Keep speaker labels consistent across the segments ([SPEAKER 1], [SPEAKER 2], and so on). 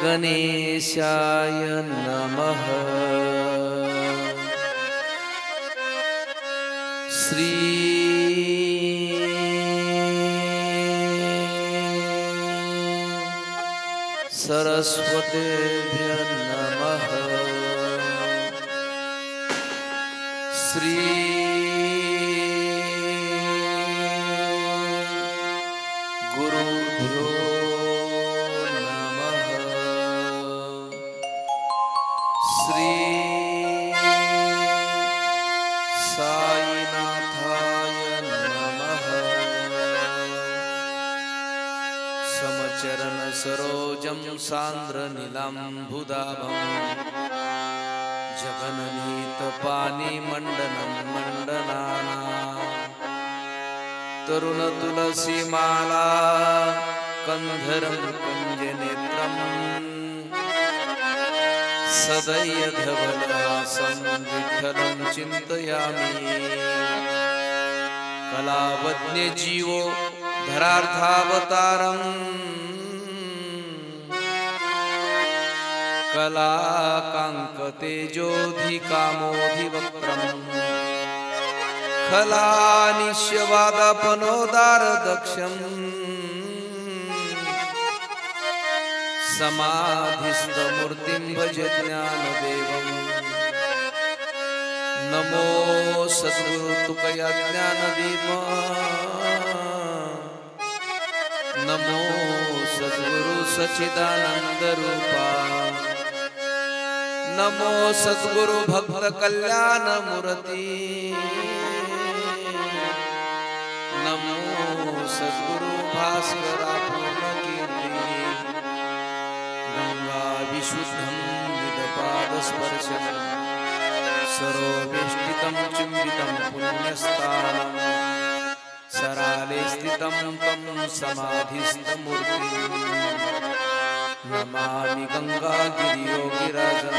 [SPEAKER 1] गणेशाय नमः। श्री सरस्वतेभ्यो नमः। श्री गुरुभ्यो नमः। श्री साईनाथाय नमः। समचरण सरोजं सांद्र नीलांबुदाभं जगननीत पानी मंडनं मंडनाना तरुण तुलसी माला कंधरं कंजनेत्रं सदयधवलहासं विठ्ठलं चिन्तयामि। कलावज्ञ जीवो धरार्थावतारम् कलाकाङ्कतेजोऽधिकामोऽधिवक्त्रम् खलानिश्यवादपनोदारदक्षम् समाधिस्थमूर्तिं भज ज्ञानदेवम्। नमो सद्गुरु तुकया ज्ञानदीप। नमो सद्गुरु सच्चिदानंद रूपा। नमो सद्गुरु भक्त कल्याण मूर्ति। नमो सद्गुरु भास्करा पूर्ण कीर्ति। गंगा विशुद्धं निदपाद स्पर्शं सरोवेष्टितं चुम्बितं पुण्यस्थानम् सराले स्थितं तं समाधिस्थमूर्तिं नमामि गंगागिरियोगिराजं।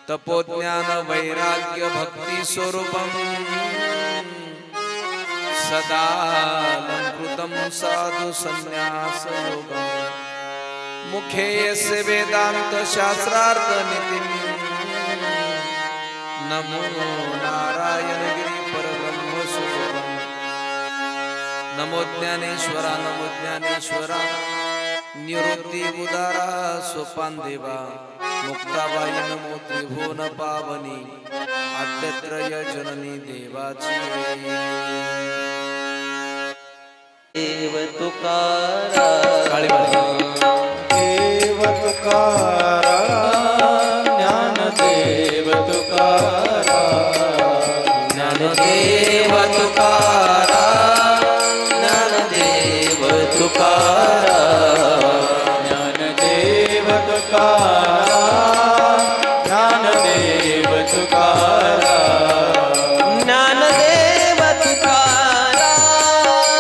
[SPEAKER 1] तपोज्ञान वैराग्य भक्ति स्वरूपं सदा अलंकृतं साधु संन्यास योगं। मुखे यस्य वेदांत शास्त्रार्थ नीतिं नमो नारायण गिरि परब्रह्म स्वरूपं। नमो ज्ञानेश्वरा नमो ज्ञानेश्वरा निवृत्ति उदारा सोपान देवा। मुक्ताबाई नमो त्रिभुवन पावनी आद्यत्रय जननी देवाची।
[SPEAKER 2] देव तुकारा
[SPEAKER 3] देव तुकारा
[SPEAKER 2] ज्ञानदेव तुकारा
[SPEAKER 1] ज्ञानदेव तुकारा
[SPEAKER 2] ज्ञानदेव तुकारा
[SPEAKER 3] ज्ञानदेव तुकारा ज्ञानदेव तुकारा
[SPEAKER 2] ज्ञानदेव तुकारा ज्ञानदेव तुकारा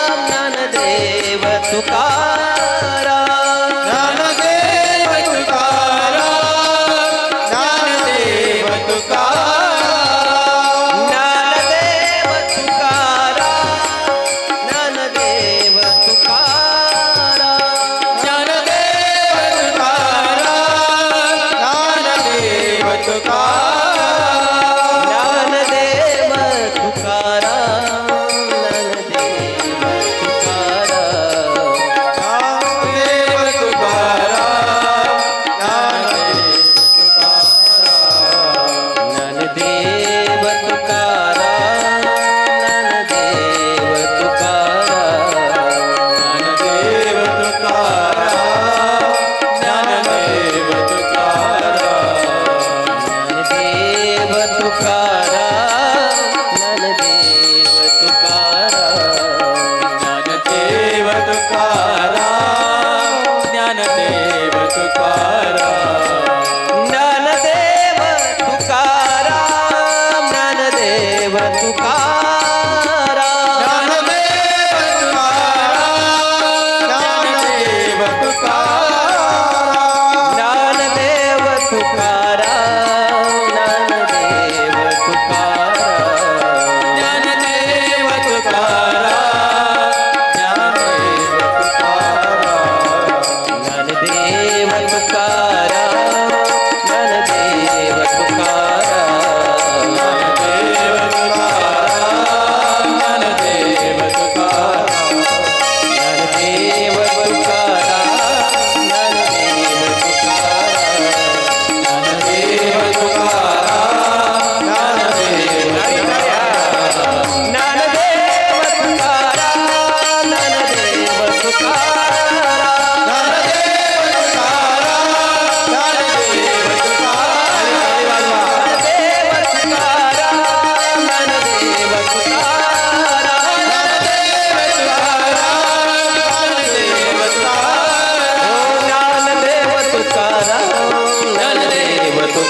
[SPEAKER 3] ज्ञानदेव तुकारा ज्ञानदेव तुकारा
[SPEAKER 2] ज्ञानदेव तुकारा
[SPEAKER 3] ज्ञानदेव तुकारा ज्ञानदेव तुकारा
[SPEAKER 2] ज्ञानदेव तुकारा
[SPEAKER 3] ज्ञानदेव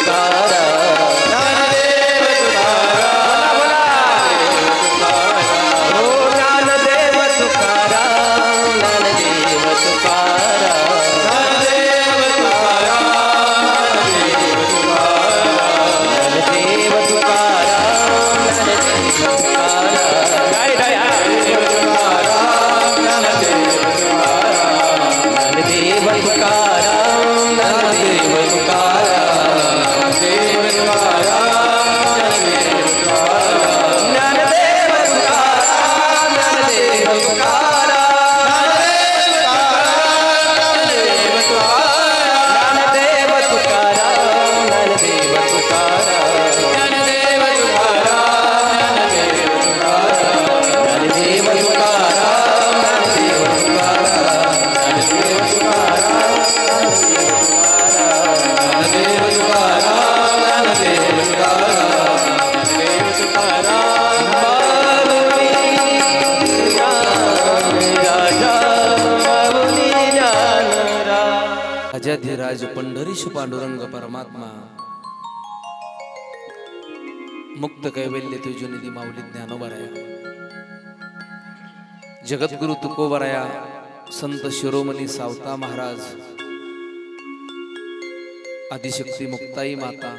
[SPEAKER 2] तुकाराम
[SPEAKER 3] ज्ञानदेव तुकाराम
[SPEAKER 2] ओ ज्ञानदेव तुकाराम ज्ञानदेव तुकाराम
[SPEAKER 3] ज्ञानदेव
[SPEAKER 2] ज्ञानदेव तुकाराम ज्ञानदेव तुकाराम जय जय ज्ञानदेव तुकाराम ज्ञानदेव तुकाराम ज्ञानदेव तुकाराम ज्ञानदेव तुकाराम ज्ञानदेव तुकाराम ज्ञानदेव तुकाराम
[SPEAKER 1] अजाधिराज पंढरीश पांडुरंग परमात्मा मुक्त कैवल्य तुझनिधी माऊली ज्ञानोबराया जगद्गुरु तुकोबराया संत शिरोमणी सावता महाराज आदिशक्ती मुक्ताई माता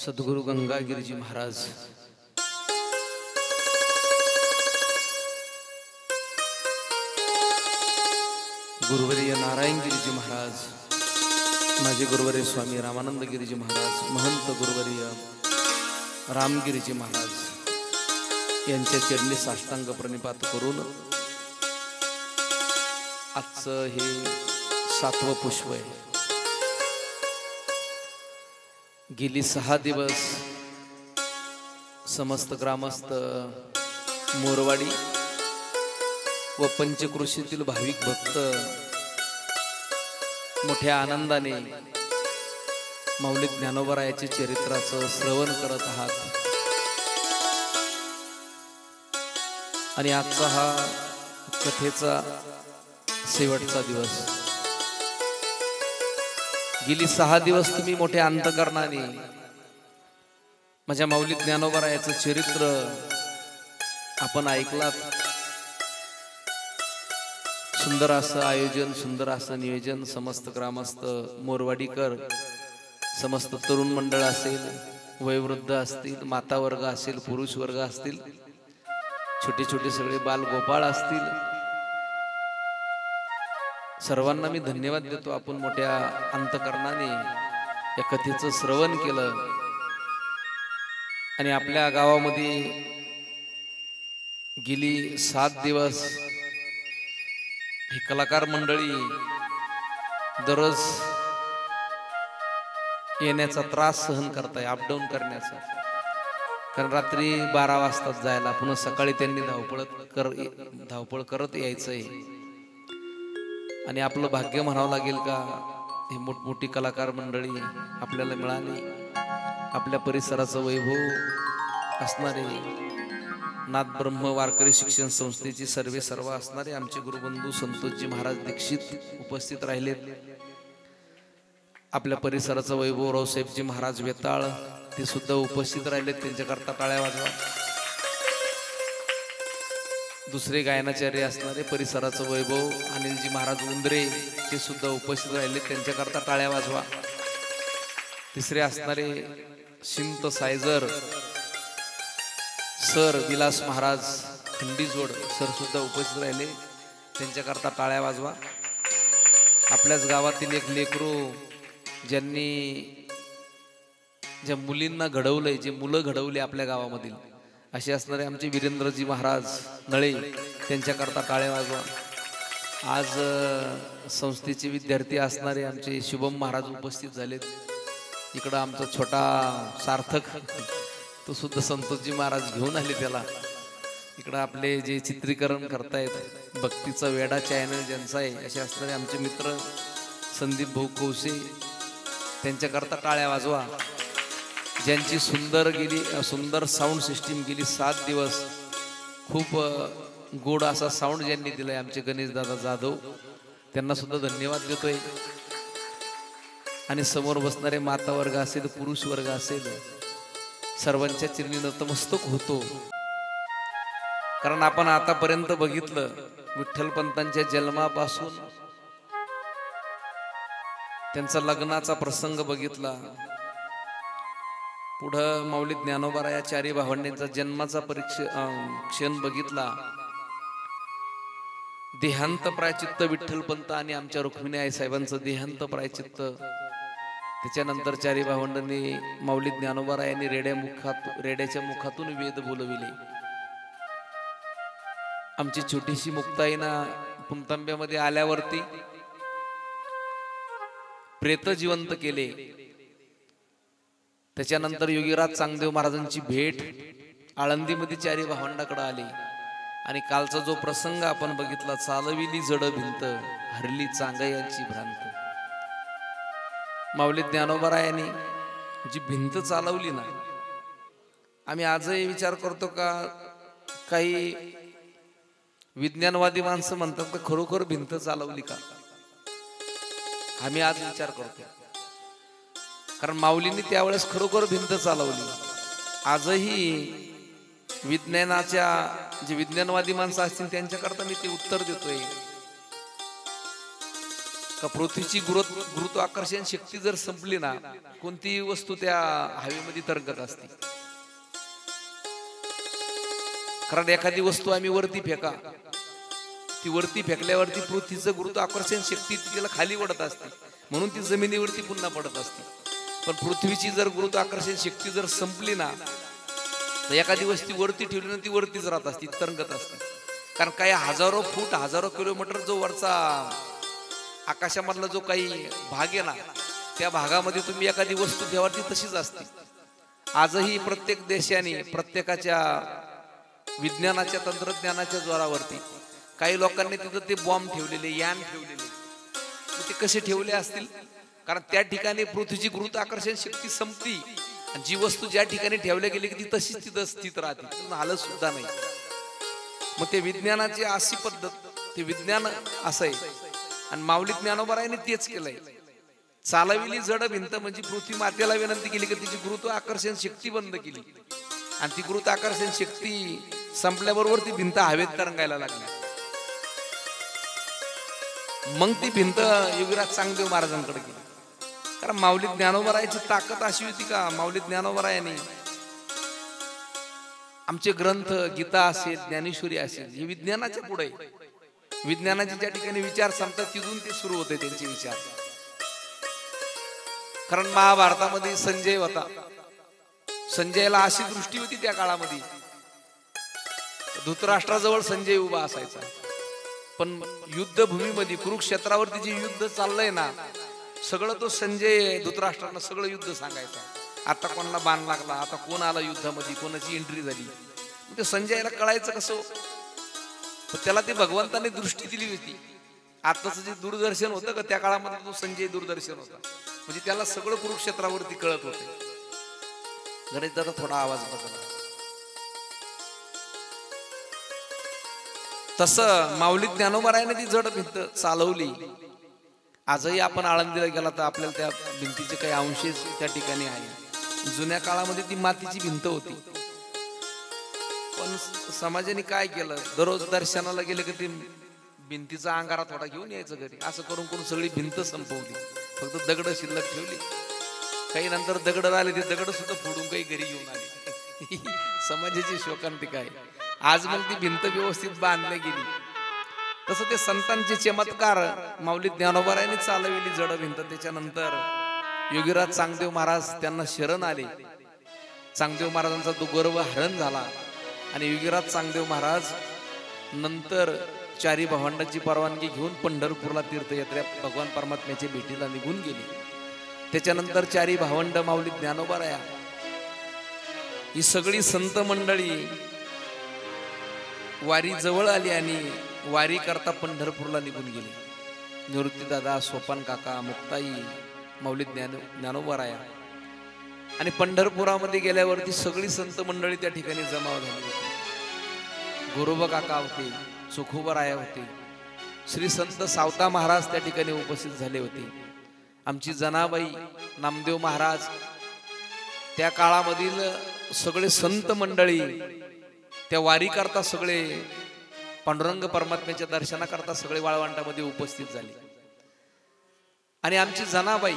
[SPEAKER 1] सद्गुरु गंगागिरीजी महाराज गुरुवर्य नारायण गिरीजी महाराज माझे गुरुवर्य स्वामी रामानंद गिरीजी महाराज महंत गुरुवर्य रामगिरीजी महाराज यांच्या चरणी साष्टांग प्रणिपात करून आजचं हे 7वं पुष्प आहे. गेली 6 दिवस समस्त ग्रामस्थ मोरवाडी व पंचक्रोशीतील भाविक भक्त मोठ्या आनंदाने माऊली ज्ञानोबरायाचे चरित्राचं श्रवण करत आहात आणि आजचा हा कथेचा शेवटचा दिवस. गेली 6 दिवस तुम्ही मोठ्या अंतकरणाने माझ्या माऊली ज्ञानोबरायाचं चरित्र आपण ऐकलात. सुंदर असं आयोजन, सुंदर असं नियोजन, समस्त ग्रामस्थ मोरवाडीकर, समस्त तरुण मंडळ असेल, वयोवृद्ध असतील, माता वर्ग असेल, पुरुष वर्ग असतील, छोटे छोटे सगळे बालगोपाळ असतील, सर्वांना मी धन्यवाद देतो. आपण मोठ्या अंतकरणाने या कथेचं श्रवण केलं आणि आपल्या गावामध्ये गेली 7 दिवस ही कलाकार मंडळी दररोज येण्याचा त्रास सहन करताय, अपडाऊन करण्याचा. कारण रात्री 12 वाजता जायला, पुन्हा सकाळी त्यांनी धावपळ करत यायचंय. आणि आपलं भाग्य म्हणावं लागेल का ही मोठमोठी कलाकार मंडळी आपल्याला मिळाली. आपल्या परिसराचं वैभव असणारे नाथ ब्रह्म वारकरी शिक्षण संस्थेची सर्व असणारे आमचे गुरुबंधू संतोषजी महाराज दीक्षित उपस्थित राहिलेत. आपल्या परिसराचं वैभव रावसाहेबजी महाराज वेताळ ते सुद्धा उपस्थित राहिलेत. त्यांच्याकरता टाळ्या वाजवा. दुसरे गायनाचार्य असणारे परिसराचं वैभव अनिलजी महाराज उंदरे ते सुद्धा उपस्थित राहिलेत. त्यांच्याकरता टाळ्या वाजवा. तिसरे असणारे शिंत सायझर सर विलास महाराज खंडीजोड सर सुद्धा उपस्थित राहिले. त्यांच्याकरता टाळ्या वाजवा. आपल्याच गावातील एक लेकरू ज्यांनी ज्या मुलींना घडवलंय, जे मुलं घडवले आपल्या गावामधील, असे असणारे आमचे वीरेंद्रजी महाराज नळे, त्यांच्याकरता टाळ्या वाजवा. आज संस्थेचे विद्यार्थी असणारे आमचे शुभम महाराज उपस्थित झालेत. इकडं आमचा छोटा सार्थक तो सुद्धा संतोषजी महाराज घेऊन आले त्याला. इकडं आपले जे चित्रीकरण करतायत भक्तीचा वेडा चॅनल ज्यांचा आहे, असे असणारे आमचे मित्र संदीप भाऊ कौसे, त्यांच्याकरता टाळ्या वाजवा. ज्यांची सुंदर साऊंड सिस्टीम गेली 7 दिवस खूप गोड असा साऊंड ज्यांनी दिलाय, आमचे गणेश दादा जाधव, त्यांना सुद्धा धन्यवाद देतोय. आणि समोर बसणारे माता वर्ग असेल, पुरुष वर्ग असेल, सर्वांच्या चरणी नतमस्तक होतो. कारण आपण आतापर्यंत बघितलं, विठ्ठलपंतांच्या जन्मापासून त्यांचा लग्नाचा प्रसंग बघितला, पुढं माऊली ज्ञानोबा या चारी भावंडांचा जन्माचा क्षण बघितला, देहांत प्रायचित्त विठ्ठलपंत आणि आमच्या रुक्मिणी आई साहेबांचं देहांत प्रायचित्त. त्याच्यानंतर चारी भावंडांनी माऊली ज्ञानोबा यांनी रेड्याच्या मुखातून वेद बोलविले. आमची छोटीशी मुक्ताईना पुणतांब्यामध्ये आल्यावरती प्रेत जिवंत केले. त्याच्यानंतर योगीराज चांगदेव महाराजांची भेट आळंदीमध्ये चारी भावंडाकडे आली. आणि कालचा जो प्रसंग आपण बघितला, चालविली जड भिंत हरली चांगयांची भ्रांत. माऊली ज्ञानोबा यांनी जी भिंत चालवली ना, आम्ही आजही विचार करतो का काही विज्ञानवादी माणसं म्हणतात का खरोखर भिंत चालवली का? आम्ही आज विचार करतो, कारण माऊलींनी त्यावेळेस खरोखर भिंत चालवली. आजही विज्ञानाच्या जे विज्ञानवादी माणसं असतील त्यांच्याकरता मी ते उत्तर देतोय का पृथ्वीची गुरुत्वाकर्षण शक्ती जर संपली ना, कोणतीही वस्तू त्या हवेमध्ये तरंगत असते. कारण एखादी वस्तू आम्ही वरती फेका, ती वरती फेकल्यावरती पृथ्वीचं गुरुत्वाकर्षण शक्ती तिला खाली ओढत असते, म्हणून ती जमिनीवरती पुन्हा पडत असते. पण पृथ्वीची जर गुरुत्वाकर्षण शक्ती जर संपली ना, तर एखादी वस्तू वरती ठेवली ना ती वरतीच राहत असते, तरंगत असते. कारण काही हजारो फूट हजारो किलोमीटर जो वरचा आकाशामधला जो काही भाग आहे ना, त्या भागामध्ये तुम्ही एखादी वस्तू ठेवा ती तशीच असते. आजही प्रत्येक देशाने प्रत्येकाच्या विज्ञानाच्या तंत्रज्ञानाच्या जोरावरती काही लोकांनी तिथं ते बॉम्ब ठेवलेले, यान ठेवलेले. ते कसे ठेवले असतील? कारण त्या ठिकाणी पृथ्वीची गुरुत्वाकर्षण शक्ती संपती आणि जी वस्तू ज्या ठिकाणी ठेवल्या गेली की ती तशीच तिथं स्थित राहते, हालत सुद्धा नाही. मग ते विज्ञानाची अशी पद्धत, ते विज्ञान असं आहे. आणि माऊली ज्ञानोबारायांनी तेच केलंय. चालविली जड भिंत म्हणजे पृथ्वी मातेला विनंती केली की तिची गुरुत्वाकर्षण शक्ती बंद केली, आणि ती गुरुत्वाकर्षण शक्ती संपल्याबरोबर ती भिंत हवेत तरंगायला लागली. मग ती भिंत योगीराज चांगदेव महाराजांकडे गेली. कारण माऊली ज्ञानोबारायांची ताकद अशी होती का, माऊली ज्ञानोबारायांनी आमचे ग्रंथ गीता असेल, ज्ञानेश्वरी असेल, हे विज्ञानाच्या पुढे, विज्ञानाचे ज्या ठिकाणी विचार संपतात तिथून ते सुरू होते त्यांचे विचार. कारण महाभारतामध्ये संजय होता, संजयला अशी दृष्टी होती त्या काळामध्ये, धृतराष्ट्राजवळ संजय उभा असायचा. पण युद्धभूमीमध्ये कुरुक्षेत्रावरती जे युद्ध चाललंय ना, सगळं तो संजय धृतराष्ट्रांना सगळं युद्ध सांगायचा. आता कोणाला बाण लागला, आता कोण आला युद्धामध्ये, कोणाची एंट्री झाली. ते संजयला कळायचं कसं? त्याला ते भगवंताने दृष्टी दिली होती. आताच जे दूरदर्शन होतं का त्या काळामध्ये तो संजय दूरदर्शन होता, म्हणजे त्याला सगळं कुरुक्षेत्रावरती कळत होते. गणेश दादा थोडा आवाज बदला. तसं माऊली ज्ञानोबारायाने ती जड भिंत चालवली. आजही आपण आळंदीला गेला तर आपल्याला त्या भिंतीचे काही अंशेष त्या ठिकाणी आहे. जुन्या काळामध्ये ती मातीची भिंत होती, पण समाजाने काय केलं, दररोज दर्शनाला गेले की ती भिंतीचा अंगारा थोडा घेऊन यायचं घरी. असं करून करून सगळी भिंत संपवली, फक्त दगड शिल्लक ठेवली. काही नंतर दगड आले, ते दगड सुद्धा फोडून काही घरी घेऊन आले. समाजाची शोकांतिका आहे. आज मग ती भिंत व्यवस्थित बांधली गेली. तसं ते संतांचे चमत्कार माऊली ज्ञानोबारायांनी चालविली जड भिंत. त्याच्यानंतर योगीराज चांगदेव महाराज त्यांना शरण आले. चांगदेव महाराजांचा तो गर्व हरण झाला आणि योगीराज चांगदेव महाराज नंतर चारी भावंडांची परवानगी घेऊन पंढरपूरला तीर्थयात्रा भगवान परमात्म्याच्या भेटीला निघून गेली. त्याच्यानंतर चारी भावंड माऊली ज्ञानोबाराया ही सगळी संत मंडळी वारी जवळ आली आणि वारी करता पंढरपूरला निघून गेली. निवृत्ती दादा, सोपान काका, मुक्ताई, माऊली ज्ञानोबाराया. आणि पंढरपुरामध्ये गेल्यावरती सगळी संत मंडळी त्या ठिकाणी जमा झाली होती. गोरोबा काका होते, चोखोबाराया होते, श्री संत सावता महाराज त्या ठिकाणी उपस्थित झाले होते. आमची जनाबाई नामदेव महाराज, त्या काळामधील सगळे संत मंडळी त्या वारी करता सगळे पांडुरंग परमात्म्याच्या दर्शनाकरता सगळे वाळवंटामध्ये उपस्थित झाले. आणि आमची जनाबाई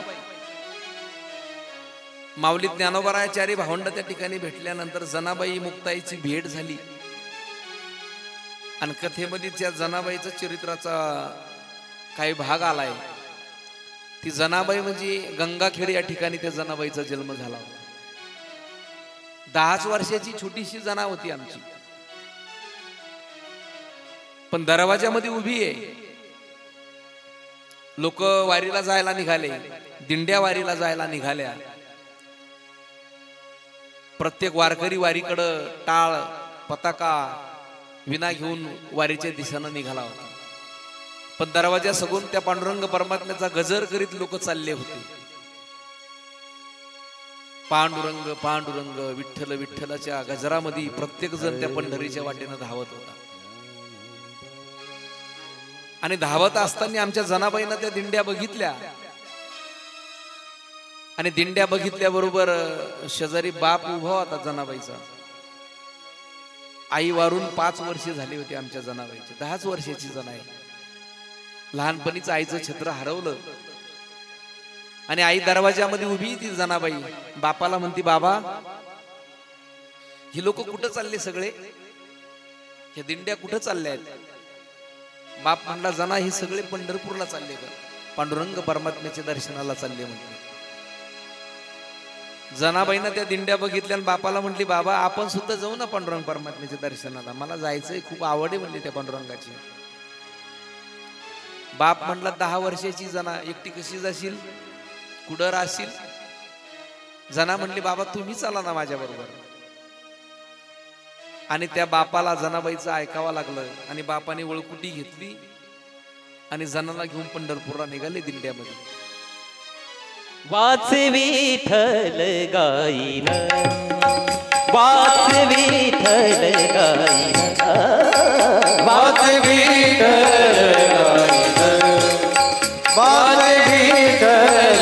[SPEAKER 1] माऊली ज्ञानोबारायाचारी भावंड त्या ठिकाणी भेटल्यानंतर जनाबाई मुक्ताईची भेट झाली. आणि कथेमध्ये त्या जनाबाईचा चरित्राचा काही भाग आलाय. ती जनाबाई म्हणजे गंगाखेड या ठिकाणी त्या जनाबाईचा जन्म झाला होता. 10 वर्षाची छोटीशी जना होती आमची, पण दरवाजामध्ये उभी आहे. लोक वारीला जायला निघाले, दिंड्या वारीला जायला निघाल्या. प्रत्येक वारकरी वारीकडं टाळ पताका विना घेऊन वारीच्या दिशेनं निघाला होता. पण दरवाजा सगून त्या पांडुरंग परमात्म्याचा गजर करीत लोक चालले होते. पांडुरंग पांडुरंग विठ्ठल विठ्ठलाच्या गजरामध्ये प्रत्येक जण त्या पंढरीच्या वाटेनं धावत होता. आणि धावत असताना आमच्या जनाबाईंना त्या दिंड्या बघितल्या. आणि दिंड्या बघितल्याबरोबर शेजारी बाप उभा होता जनाबाईचा. आई वारून 5 वर्षे झाली होती आमच्या जनाबाईची. 10 वर्षाची जना आहे. लहानपणीच आईचं छत्र हरवलं. आणि आई दरवाजामध्ये उभी ती जनाबाई बापाला म्हणती, बाबा ही लोक कुठं चालले सगळे, हे दिंड्या कुठं चालल्या आहेत? बाप म्हणला, जना ही सगळे पंढरपूरला चालले का, पांडुरंग परमात्म्याच्या दर्शनाला चालले म्हटले. जनाबाईनं त्या दिंड्या बघितल्या आणि बापाला म्हटली, बाबा आपण सुद्धा जाऊ ना पांडुरंग परमात्म्याच्या दर्शनाला, मला जायचंय, खूप आवड आहे म्हणली त्या पांडुरंगाची. बाप म्हणला, 10 वर्षाची जना एकटी कशी जाशील, कुठं राहशील? जना म्हणली, बाबा तुम्ही चला ना माझ्या बरोबर. आणि त्या बापाला जनाबाईचं ऐकावं लागलं. आणि बापाने वळकुटी घेतली आणि जनाला घेऊन पंढरपूरला निघाले दिंड्यामध्ये.
[SPEAKER 2] वाच विठ्ठल गाईन, वाच विठ्ठल गाईन,
[SPEAKER 3] वाच विठ्ठल गाईन, वाच विठ्ठल गाईन.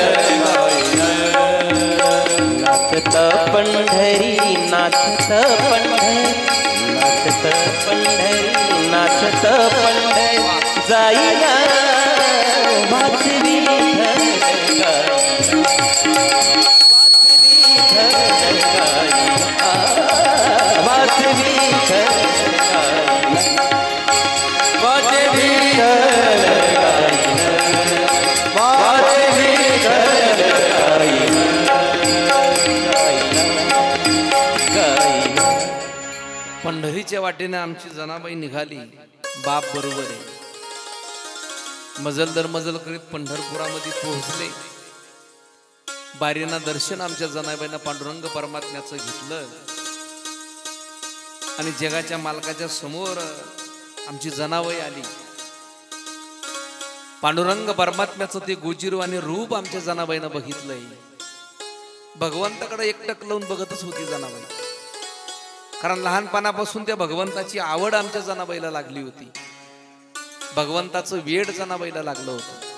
[SPEAKER 2] नाचत पंढरी नाचत पंढरी, नाचत पंढरी नाचत पंढरी जाईना. वाच विठ्ठल गाईन, वाच विठ्ठल गाईन, वाच विठ्ठल गाईन,
[SPEAKER 3] वाच विठ्ठल गाईन, वाच विठ्ठल गाईन.
[SPEAKER 1] पंढरीच्या वाटेने आमची जनाबाई निघाली. बाप बरोबर आहे. मजल दर मजल करीत पंढरपुरामध्ये पोहोचले. बारीना दर्शन आमच्या जनाबाईंना पांडुरंग परमात्म्याचं घेतलं. आणि जगाच्या मालकाच्या समोर आमची जनाबाई आली. पांडुरंग परमात्म्याचं ते गोजीरवाणी रूप आमच्या जनाबाईनं बघितलंय. भगवंताकडे एकटक लावून बघतच होती जनाबाई. कारण लहानपणापासून त्या भगवंताची आवड आमच्या जनाबाईला लागली होती. भगवंताचं वेड जनाबाईला लागलं होतं.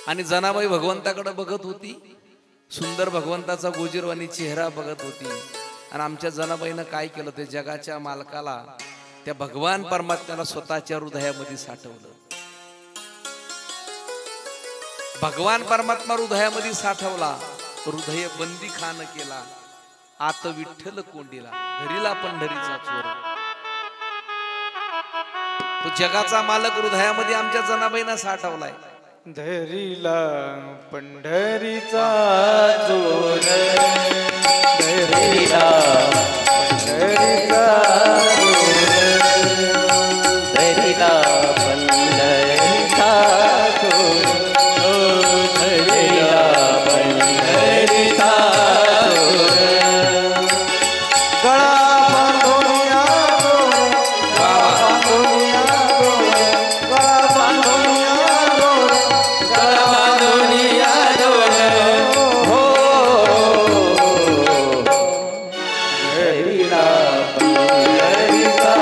[SPEAKER 1] आणि जनाबाई भगवंताकडे बघत होती. सुंदर भगवंताचा गोजीरवाणी चेहरा बघत होती. आणि आमच्या जनाबाईनं काय केलं, ते जगाच्या मालकाला, त्या भगवान परमात्म्याला स्वतःच्या हृदयामध्ये साठवलं. भगवान परमात्मा हृदयामध्ये साठवला. हृदय बंदी खान केला. आत विठ्ठल कोंडीला, धरीला पंढरीचा चोर. तो जगाचा मालक हृदयामध्ये आमच्या जनाबाईंना साठवलाय.
[SPEAKER 3] धरीला पंढरीचा जोर,
[SPEAKER 2] धरीला
[SPEAKER 3] पंढरीचा जोर,
[SPEAKER 2] धरीला पंढरीचा जोर, धरीला पंढरीचा जोर.
[SPEAKER 3] गळा बांधूया गोर, गळा बांधूया गोर, गळा बांधूया गोर, गळा बांधूया गोर.
[SPEAKER 2] हो धरीला पंढरीचा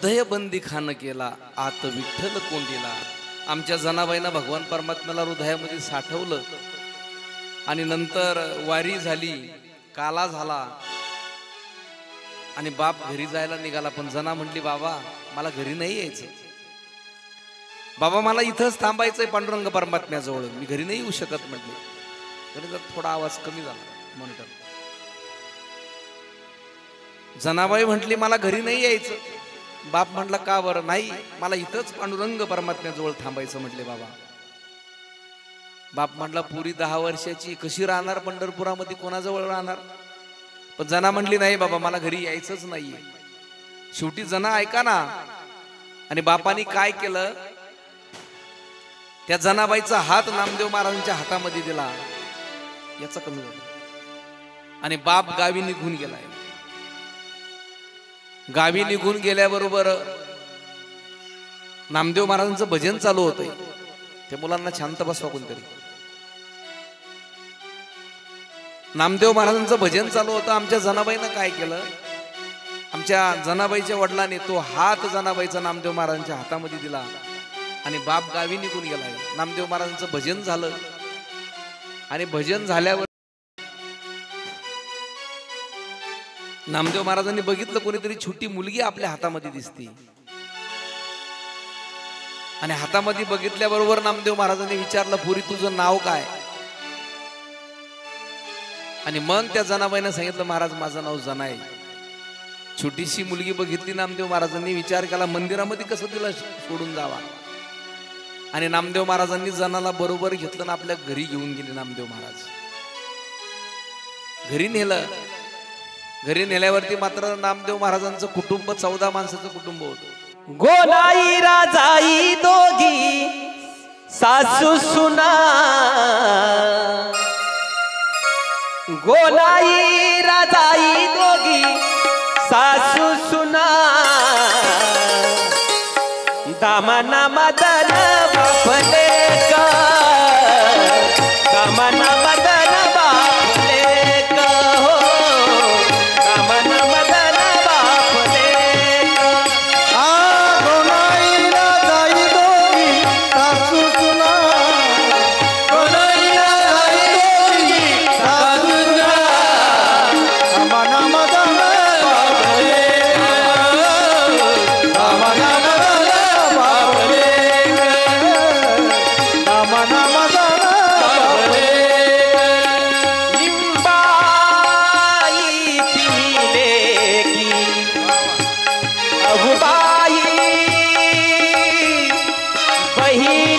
[SPEAKER 1] हृदय बंदी खान केला आत विठ्ठल कोंडीला. आमच्या जनाबाईनं भगवान परमात्म्याला हृदयामध्ये साठवलं आणि नंतर वारी झाली, काला झाला आणि बाप घरी जायला निघाला. पण जना म्हटली बाबा मला घरी नाही यायचं, बाबा मला इथंच थांबायचंय पांडुरंग परमात्म्याजवळ, मी घरी नाही येऊ शकत म्हटले. तरी जर थोडा आवाज कमी झाला मॉनिटर. जनाबाई म्हटली मला घरी नाही यायचं. बाप म्हटला का बरं? नाही मला इथंच पांडुरंग परमात्म्याजवळ थांबायचं म्हटले बाबा. बाप म्हटला पुरी 10 वर्षाची कशी राहणार पंढरपुरामध्ये, कोणाजवळ राहणार? पण जना म्हटली नाही बाबा मला घरी यायचंच नाहीये. शेवटी जना ऐका ना. आणि बापानी काय केलं, त्या जनाबाईचा हात नामदेव महाराजांच्या हातामध्ये दिला. याचा कमी झाला आणि बाप गावी निघून गेलाय. गावी निघून गेल्याबरोबर नामदेव महाराजांचं भजन चालू होतंय. ते मुलांना शांत बसवा कोणतरी. नामदेव महाराजांचं भजन चालू होतं. आमच्या जनाबाईनं काय केलं, आमच्या जनाबाईच्या वडिलांनी तो हात जनाबाईचा नामदेव महाराजांच्या हातामध्ये दिला आणि बाप गावी निघून गेलाय. नामदेव महाराजांचं भजन झालं आणि भजन झाल्यावर नामदेव महाराजांनी बघितलं कोणीतरी छोटी मुलगी आपल्या हातामध्ये दिसते. आणि हातामध्ये बघितल्याबरोबर नामदेव महाराजांनी विचारलं पुरी तुझं नाव काय? आणि मग त्या जनाबाईनं सांगितलं महाराज माझं नाव जना आहे. छोटीशी मुलगी बघितली. नामदेव महाराजांनी विचार केला मंदिरामध्ये कसं तिला सोडून जावा. आणि नामदेव महाराजांनी जनाला बरोबर घेतलं ना आपल्या घरी घेऊन गेले. नामदेव महाराज घरी नेलं. घरी नेल्यावरती मात्र नामदेव महाराजांचं कुटुंब 14 माणसाचं कुटुंब होतं.
[SPEAKER 2] गोलाई राजाई दोघी सासू सुना, गोलाई राजाई दोघी सासू सुना, दामना मदन बापले का, दामना मदन बापले का हो, दामना मदन बापले का.
[SPEAKER 3] गोलाई राजाई दोघी सासू सुना, गोलाई राजाई दोघी सासू सुना, दामना मदन बापले का, दामना मदन बापले का, दामना मदन बापले का.
[SPEAKER 2] लिंबाई पिले की अहुबाई बहिणी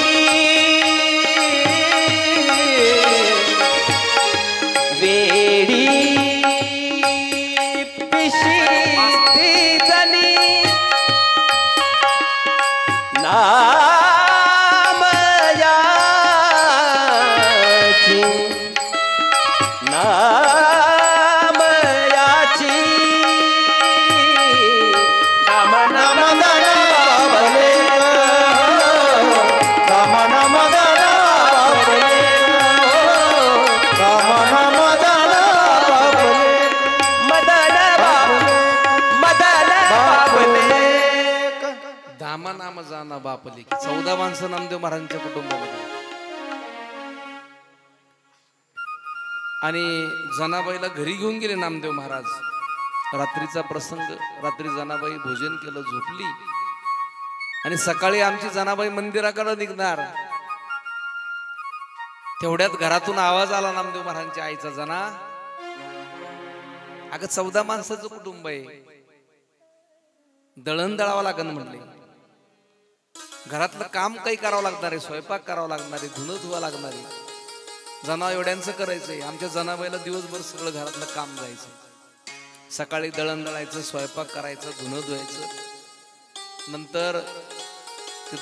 [SPEAKER 2] वेडी पिशी जनी नाम याची, नाम याची, दामना मदन बापले का,
[SPEAKER 3] दामना मदन बापले का, दामना मदन बापले
[SPEAKER 2] मदन बाप, मदन बापले
[SPEAKER 3] का.
[SPEAKER 1] धामा नाम जाना बापली. 14 माणसं नामदेव महाराजांच्या कुटुंबामध्ये. आणि जनाबाईला घरी घेऊन गेले नामदेव महाराज. रात्रीचा प्रसंग. रात्री जनाबाई भोजन केलं, झोपली. आणि सकाळी आमची जनाबाई मंदिराकडे निघणार. तेवढ्यात घरातून आवाज आला नामदेव महाराजांच्या आईचा. जना अगं 14 माणसाचं कुटुंब आहे, दळण दळावं लागेल म्हणले. घरातलं काम काही करावं लागणार आहे, स्वयंपाक करावं लागणार आहे, धुणं धुवा लागणार आहे. जना एवढ्यांचं करायचंय. आमच्या जनाबाईला दिवसभर सगळं घरातलं काम जायचं. सकाळी दळण दळायचं, स्वयंपाक करायचं, धुणं धुवायचं. नंतर ते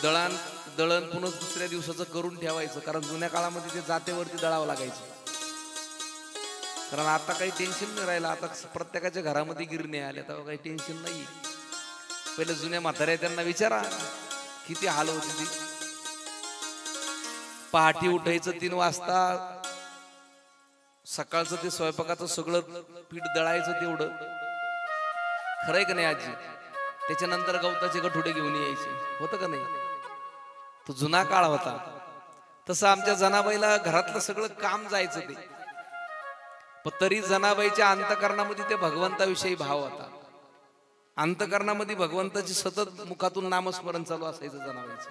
[SPEAKER 1] दळण पुन्हा दुसऱ्या दिवसाचं करून ठेवायचं. कारण जुन्या काळामध्ये ते जातेवरती दळावं लागायचं. कारण आता काही टेन्शन नाही राहिलं. आता प्रत्येकाच्या घरामध्ये गिरणी आल्या, तेव्हा काही टेन्शन नाही. पहिले जुन्या म्हाताऱ्या त्यांना विचारा किती हाल होती ती. पहाटे उठायचं 3 वाजता, सकाळचं ते स्वयंपाकाचं सगळं पीठ दळायचं तेवढं. खरंय का नाही आजी? त्याच्यानंतर गवताचे गठुडे घेऊन यायचे, होतं का नाही? तो जुना काळ होता. तसं आमच्या जनाबाईला घरातलं सगळं काम जायचं ते, पण तरी जनाबाईच्या अंतकरणामध्ये ते भगवंताविषयी भाव होता. अंतकरणामध्ये भगवंताची सतत मुखातून नामस्मरण चालू असायचं जनाबाईचं.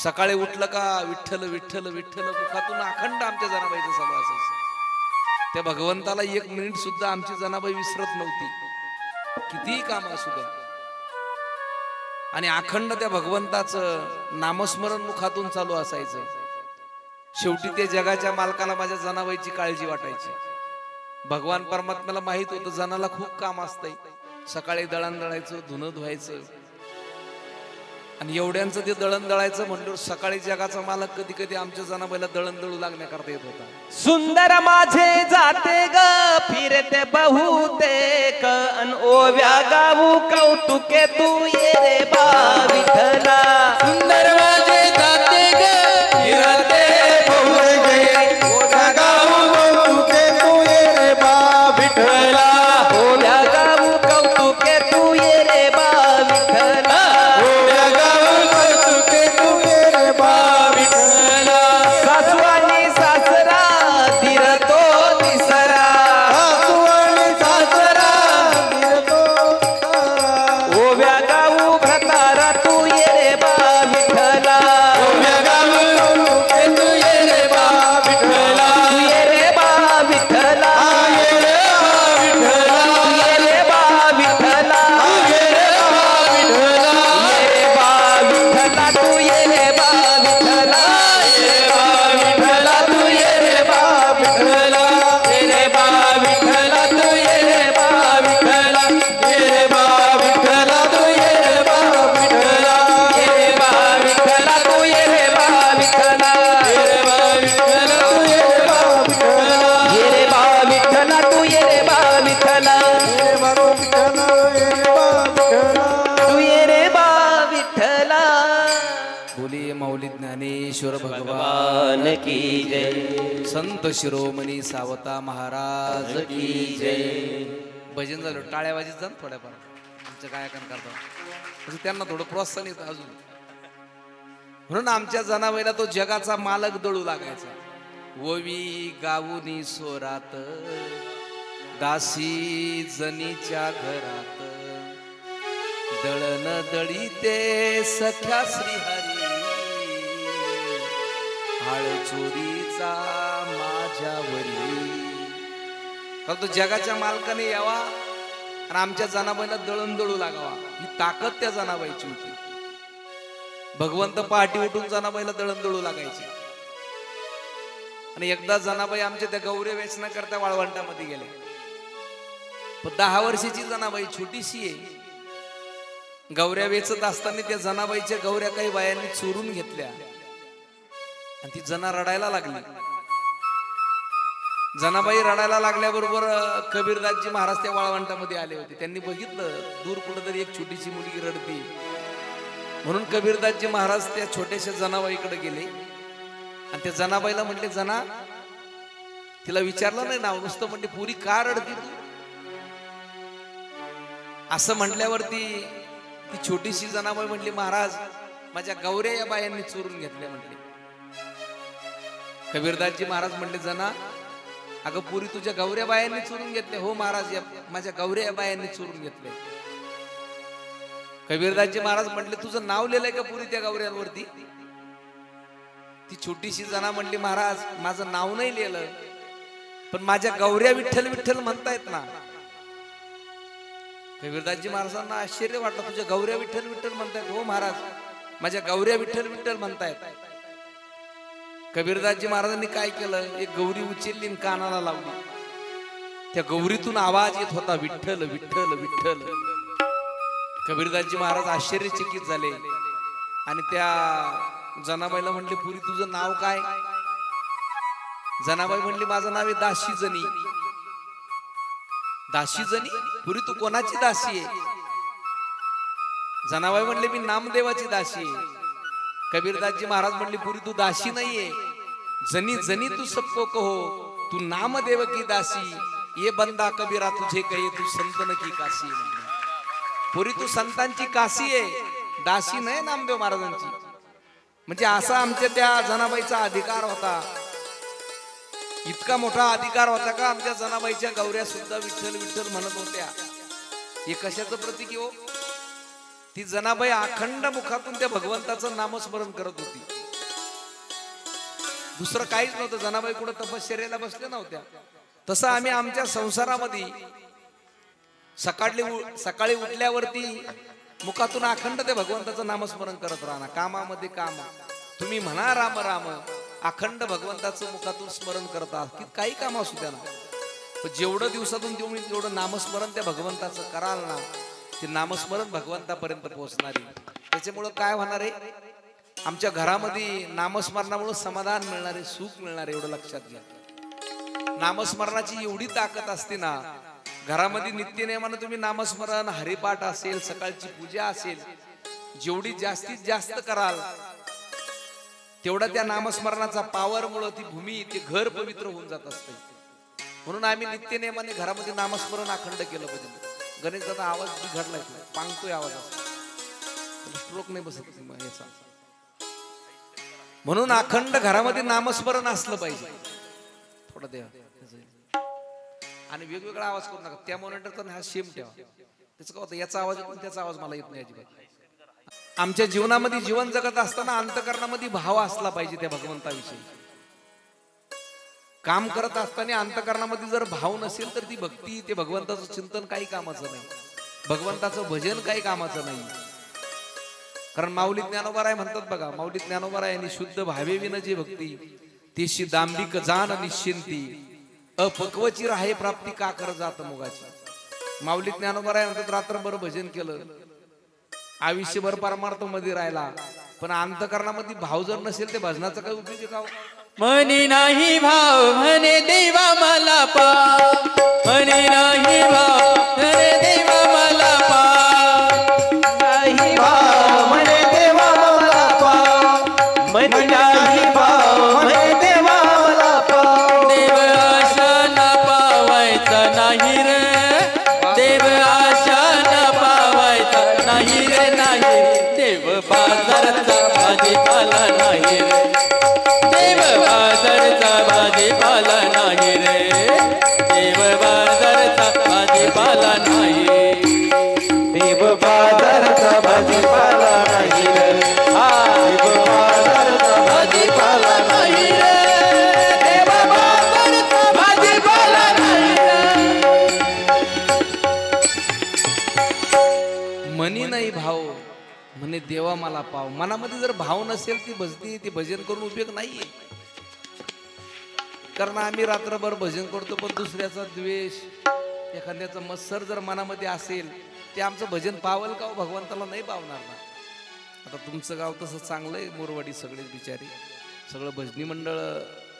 [SPEAKER 1] सकाळी उठलं का विठ्ठल विठ्ठल विठ्ठल मुखातून अखंड आमच्या जनाबाईचं चालू असायचं. त्या भगवंताला एक मिनिट सुद्धा आमची जनाबाई विसरत नव्हती, कितीही काम असू द्या. आणि अखंड त्या भगवंताचं नामस्मरण मुखातून चालू असायचं. शेवटी ते जगाच्या मालकाला माझ्या जनाबाईची काळजी वाटायची. भगवान परमात्म्याला माहित होतं जनाला खूप काम असतंय, सकाळी दळण दळायचं, धुणं धुवायचं, आणि एवढ्यांचं ते दळण दळायचं म्हणल्यावर सकाळी जगाचा मालक कधी कधी आमच्या जनाबाईला दळण दळू लागण्याकरता येत होता.
[SPEAKER 2] सुंदर माझे जाते ग फिरते बहुतेक अन ओव्या गाऊ कौतुके तू ये रे बा विठ्ठला.
[SPEAKER 3] सुंदर माझे जाते ग फिरते बहुतेक ओव्या गाऊ कौतुके तू ये रे बा विठ्ठला.
[SPEAKER 2] ओव्या गाऊ कौतुके तू ये रे बा विठ्ठला.
[SPEAKER 3] ओव्या गाऊ कौतुके तू ये रे बा विठ्ठला.
[SPEAKER 2] सासू आणि सासरा धीरतो तिसरा.
[SPEAKER 3] सासू आणि सासरा धीरतो तिसरा.
[SPEAKER 2] ओव्या गाऊ भ्रतारा तू ये रे बा विठ्ठला.
[SPEAKER 3] ओव्या गाऊ कौतुके तू ये रे बा विठ्ठला.
[SPEAKER 2] तू ये रे बा विठ्ठला.
[SPEAKER 3] ये रे बा विठ्ठला.
[SPEAKER 2] तू ये रे बा विठ्ठला.
[SPEAKER 3] ये रे बा विठ्ठला.
[SPEAKER 2] तू ये रे बा विठ्ठला.
[SPEAKER 3] ये रे बा विठ्ठला. तू ये रे बा विठ्ठला. ये रे बा विठ्ठला. तू ये रे बा विठ्ठला. ये रे बा विठ्ठला. तू ये रे बा विठ्ठला.
[SPEAKER 2] ये रे बा विठ्ठला. तू ये रे बा विठ्ठला.
[SPEAKER 3] ये रे बा विठ्ठला. तू ये रे बा विठ्ठला.
[SPEAKER 2] ये रे बा विठ्ठला. तू ये रे बा विठ्ठला.
[SPEAKER 3] ये रे बा विठ्ठला. ये रे बा विठ्ठला.
[SPEAKER 2] तू ये रे बा विठ्ठला.
[SPEAKER 1] बोलिये माऊली ज्ञानेश्वर भगवान
[SPEAKER 2] भगवान की जय.
[SPEAKER 1] संत शिरोमणी सावता महाराज की जय. भजन झालं, टाळ्या वाजीत जा ना थोड्याफार, आमच्या गायकान करता म्हणजे त्यांना थोडं प्रोत्साहन येतं अजून. म्हणून आमच्या जनाबाईला तो जगाचा मालक दळू लागायचा. ओवी गाऊनी सोरात दासी जनीच्या घरात, दळण दळी ते सख्या श्रीहरी, हाळ चोरीचा माझ्यावरी. कारण तो जगाच्या मालकाने यावा आणि आमच्या जनाबाईला दळण दळू लागावा, ही ताकद त्या जनाबाईची होती. भगवंत पहाटी उठून जनाबाईला दळण दळू लागायचे. आणि एकदा जनाबाई आमच्या त्या गौऱ्या वेचण्याकरता वाळवंटामध्ये गेले. पण 10 वर्षाची जनाबाई छोटीशी आहे. गौऱ्या वेचत असताना त्या जनाबाईच्या गौऱ्या काही बायांनी चोरून घेतल्या आणि ती जना रडायला लागली. जनाबाई रडायला लागल्याबरोबर कबीरदासजी महाराज त्या वाळवंटामध्ये आले होते. त्यांनी बघितलं दूर कुठेतरी एक छोटीशी मुलगी रडती, म्हणून कबीरदासजी महाराज त्या छोट्याशा जनाबाईकडे गेले आणि त्या जनाबाईला म्हटले, जना, तिला विचारलं नाही नाव, नुसतं म्हटले, पुरी का रडती तू? असं म्हटल्यावरती ती छोटीशी जनाबाई म्हटली, महाराज, माझ्या गौऱ्या या बायांनी चोरून घेतल्या म्हटले. कबीरदासजी महाराज म्हटले, जना, अगं पुरी तुझ्या गौऱ्या बायांनी चोरून घेतल्या? हो महाराज, माझ्या गौऱ्या बायांनी चोरून घेतल्या. कबीरदासजी महाराज म्हटले, तुझं नाव लिहिलंय का पुरी त्या गौऱ्यांवरती? ती छोटीशी जना म्हटली, महाराज, माझं नाव नाही लिहिलं, पण माझ्या गौऱ्या विठ्ठल विठ्ठल म्हणतायत ना. कबीरदासजी महाराजांना आश्चर्य वाटलं, तुझ्या गौऱ्या विठ्ठल विठ्ठल म्हणतायत? हो महाराज, माझ्या गौऱ्या विठ्ठल विठ्ठल म्हणतायत. कबीरदासजी महाराजांनी काय केलं, एक गौरी उचलली आणि कानाला लावली. त्या गौरीतून आवाज येत होता, विठ्ठल विठ्ठल विठ्ठल. कबीरदासजी महाराज आश्चर्यचकित झाले आणि त्या जनाबाईला म्हटले, पुरी तुझं नाव काय? जनाबाई म्हणली, माझं नाव आहे दासी जनी. दासी जनी? पुरी तू कोणाची दासी आहे? जनाबाई म्हणले, मी नामदेवाची दासी आहे. कबीरदासजी महाराज म्हणले, पुरी तू दासी नाहीये, जनी जनी तू सबको कहो, तू नामदेव की दासी. ये बंदा कबीरा तुझे कहे, तू संतन की काशी. पुरी तू संतांची काशी आहे, दासी नाही नामदेव महाराजांची. म्हणजे असा आमच्या त्या जनाबाईचा अधिकार होता. इतका मोठा अधिकार होता का आमच्या जनाबाईच्या गौऱ्या सुद्धा विठ्ठल विठ्ठल म्हणत होत्या. हे कशाचं प्रतीक आहे हो? ती जनाबाई अखंड मुखातून त्या भगवंताचं नामस्मरण करत होती. दुसरं काहीच नव्हतं. जनाबाई कुठं तपश्चर्याला बसल्या नव्हत्या. तसं आम्ही आमच्या संसारामध्ये सकाळी उठल्यावरती मुखातून अखंड त्या भगवंताचं नामस्मरण करत राहणार. कामामध्ये काम, तुम्ही म्हणा राम राम, अखंड भगवंताचं मुखातून स्मरण करत आहात की काही काम असू द्या ना. पण जेवढं दिवसातून तुम्ही जेवढं नामस्मरण त्या भगवंताचं कराल ना, ते नामस्मरण भगवंतापर्यंत पोहोचणार आहे. त्याच्यामुळं काय होणार आहे, आमच्या घरामध्ये नामस्मरणामुळे समाधान मिळणार आहे, सुख मिळणार आहे. एवढं लक्षात घ्या. नामस्मरणाची एवढी ताकद असते ना, घरामध्ये नित्यनेमानं तुम्ही नामस्मरण, हरिपाठ असेल, सकाळची पूजा असेल, जेवढी जास्तीत जास्त कराल तेवढा त्या नामस्मरणाचा पावरमुळे ती भूमी, ते घर पवित्र होऊन जात असते. म्हणून आम्ही नित्यनेमाने घरामध्ये नामस्मरण अखंड केलं पाहिजे. गणेश दादा आवाज बिघडलाय, पांगतोय आवाज, स्ट्रोक नाही बसत याचा. म्हणून अखंड घरामध्ये नामस्मरण असलं पाहिजे. थोडं द्या आणि वेगवेगळा आवाज करू नका. त्या मॉनिटरचा हा सेम ठेवा. त्याचं काय होतं, याचा आवाज येतो त्याचा आवाज मला येत नाही अजिबात. आमच्या जीवनामध्ये जीवन जगत असताना अंतकरणामध्ये भाव असला पाहिजे त्या भगवंताविषयी. काम करत असताना अंतकरणामध्ये जर भाव नसेल तर ती भक्ती, ते भगवंताचं चिंतन काही कामाचं नाही. भगवंताचं भजन काही कामाचं नाही. कारण माऊली ज्ञानोबा म्हणतात बघा, माऊली ज्ञानोबा यांनी शुद्ध भावे विन जे भक्ती तेशी दांभिक जाण निश्चिंती, अपक्वची राहे प्राप्ती का कर जात मुगाची. माऊली ज्ञानोबा म्हणतात रात्रभर भजन केलं, आयुष्यभर परमार्थ मध्ये राहिला, पण अंतकरणामध्ये भाव जर नसेल ते भजनाचा काय उपयोग आहे का?
[SPEAKER 3] मनी नाही भाव म्हणे देवा मला पाव, मनी नाही भाव म्हणे देवा मला पाव,
[SPEAKER 2] नाही भाव म्हणे देवा मला पाव, मनी नाही भाव म्हणे देवा मला पाव.
[SPEAKER 3] देव आशा ना पावायचा नाही रे, देव आशा ना पावायचा नाही रे, नाही. देव बाजारचा भाजीपाला नाही रे, देव बाजारचा भाजीपाला नाही रे, देव बाजारचा भाजीपाला नाही,
[SPEAKER 2] देव बाजारचा भाजीपाला नाही रे, देव बाजारचा भाजीपाला नाही रे,
[SPEAKER 3] देव बाजारचा भाजीपाला नाही रे.
[SPEAKER 1] मनी नाही भाव म्हणे देवा मला पाव. मनामध्ये जर भाव नसेल ती भजती, ती भजन करून उपयोग नाहीये. कारण आम्ही रात्रभर भजन करतो, पण दुसऱ्याचा द्वेष, एखाद्याचा मत्सर जर मनामध्ये असेल, ते आमचं भजन पावल का? भगवंताला नाही पावणार ना. आता तुमचं गाव तसं चांगलं आहे, मोरवाडी सगळेच बिचारी, सगळं भजनी मंडळ,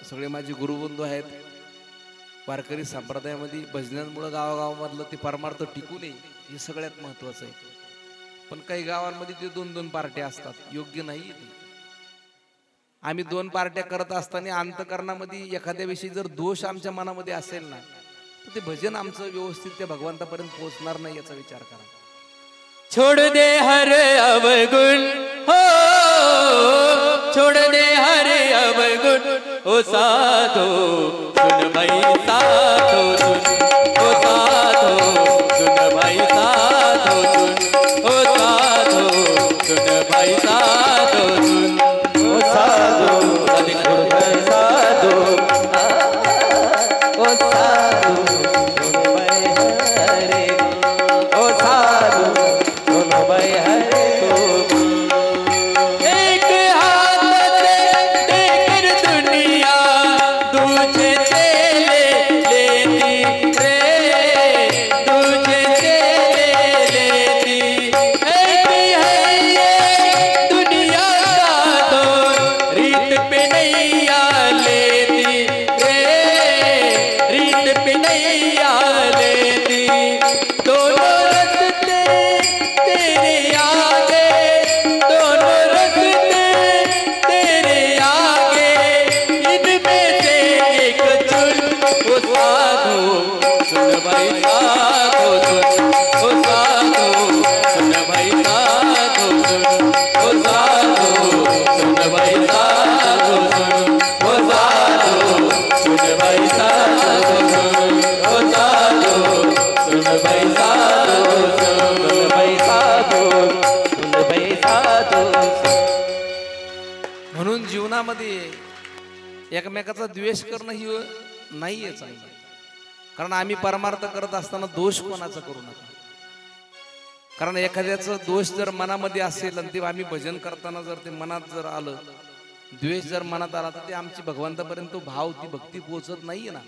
[SPEAKER 1] सगळे माझे गुरुबंधू आहेत. वारकरी संप्रदायामध्ये भजनांमुळे गावागावामधलं ते परमार्थ टिकू नये, हे सगळ्यात महत्वाचं आहे. पण काही गावांमध्ये ते 2-2 पार्ट्या असतात, योग्य नाही. आम्ही 2 पार्ट्या करत असताना अंतकरणामध्ये एखाद्या विषयी जर दोष आमच्या मनामध्ये असेल ना, तर ते भजन आमचं व्यवस्थित त्या भगवंतापर्यंत पोहोचणार नाही, याचा विचार करा.
[SPEAKER 3] छोड़ दे हर अवगुण हो, छोड़ दे हर अवगुण ओ साधो सुन भाई साधो सुन, ओ साधो सुन भाई साधो सुन, ओ साधो सुन भाई साधो सुन,
[SPEAKER 2] ओ साधो सद्गुरु साधो, ओ साधो सुन भाई हरे, ओ साधो सुन भाई हरे.
[SPEAKER 3] एक हाथ से देकर दुनिया दूसरे से ले लेती
[SPEAKER 1] मनामध्ये एकमेकाचा द्वेष करणं ही नाहीये चांगलं. कारण आम्ही परमार्थ करत असताना दोष कोणाचा करू नका. कारण एखाद्याचं दोष जर मनामध्ये असेल आणि ते आम्ही भजन करताना जर ते मनात जर आलं, द्वेष जर मनात आला, तर ते आमची भगवंतापर्यंत तो भाव ती भक्ती पोहोचत नाहीये ना.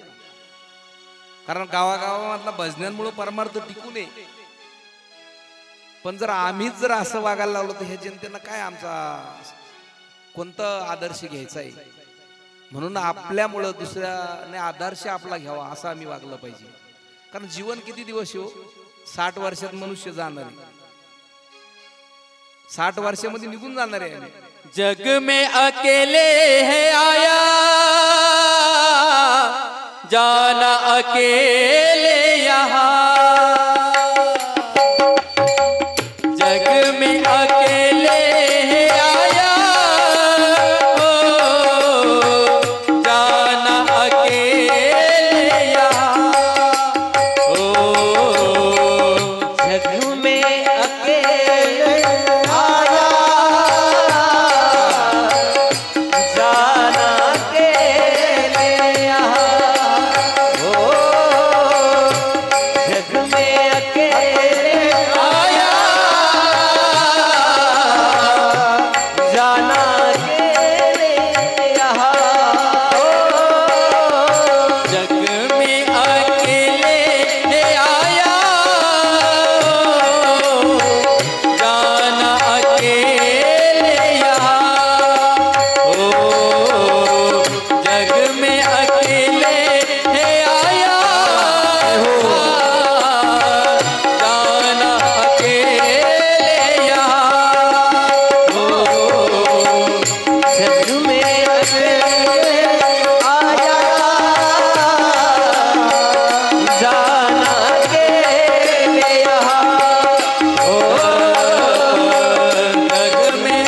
[SPEAKER 1] कारण गावागावामधला भजनांमुळे परमार्थ टिकू नये. पण जर आम्हीच जर असं वागायला लागलो तर हे जनतेला काय आमचा कोणतं आदर्श घ्यायचा आहे. म्हणून आपल्यामुळं दुसऱ्याने आदर्श आपला घ्यावा असं आम्ही वागलं पाहिजे. कारण जीवन किती दिवस हो, 60 वर्षात मनुष्य जाणार आहे. 60 वर्षामध्ये निघून जाणार आहे.
[SPEAKER 3] जग में अकेले है आया, जाना अकेले यहाँ. जग में अकेले है आया, ओ जाना अकेले यहाँ. ओ
[SPEAKER 2] जग में अकेले आया, जाना अकेले यहाँ. ओ जग में अकेले आया, जाना अकेले यहाँ.
[SPEAKER 3] जग में अकेले आया, जाना अकेले यहाँ. ओ जग में अकेले आया, जाना अकेले यहाँ. ओ
[SPEAKER 2] जग में अकेले आया, जाना अकेले यहाँ. ओ
[SPEAKER 3] जग में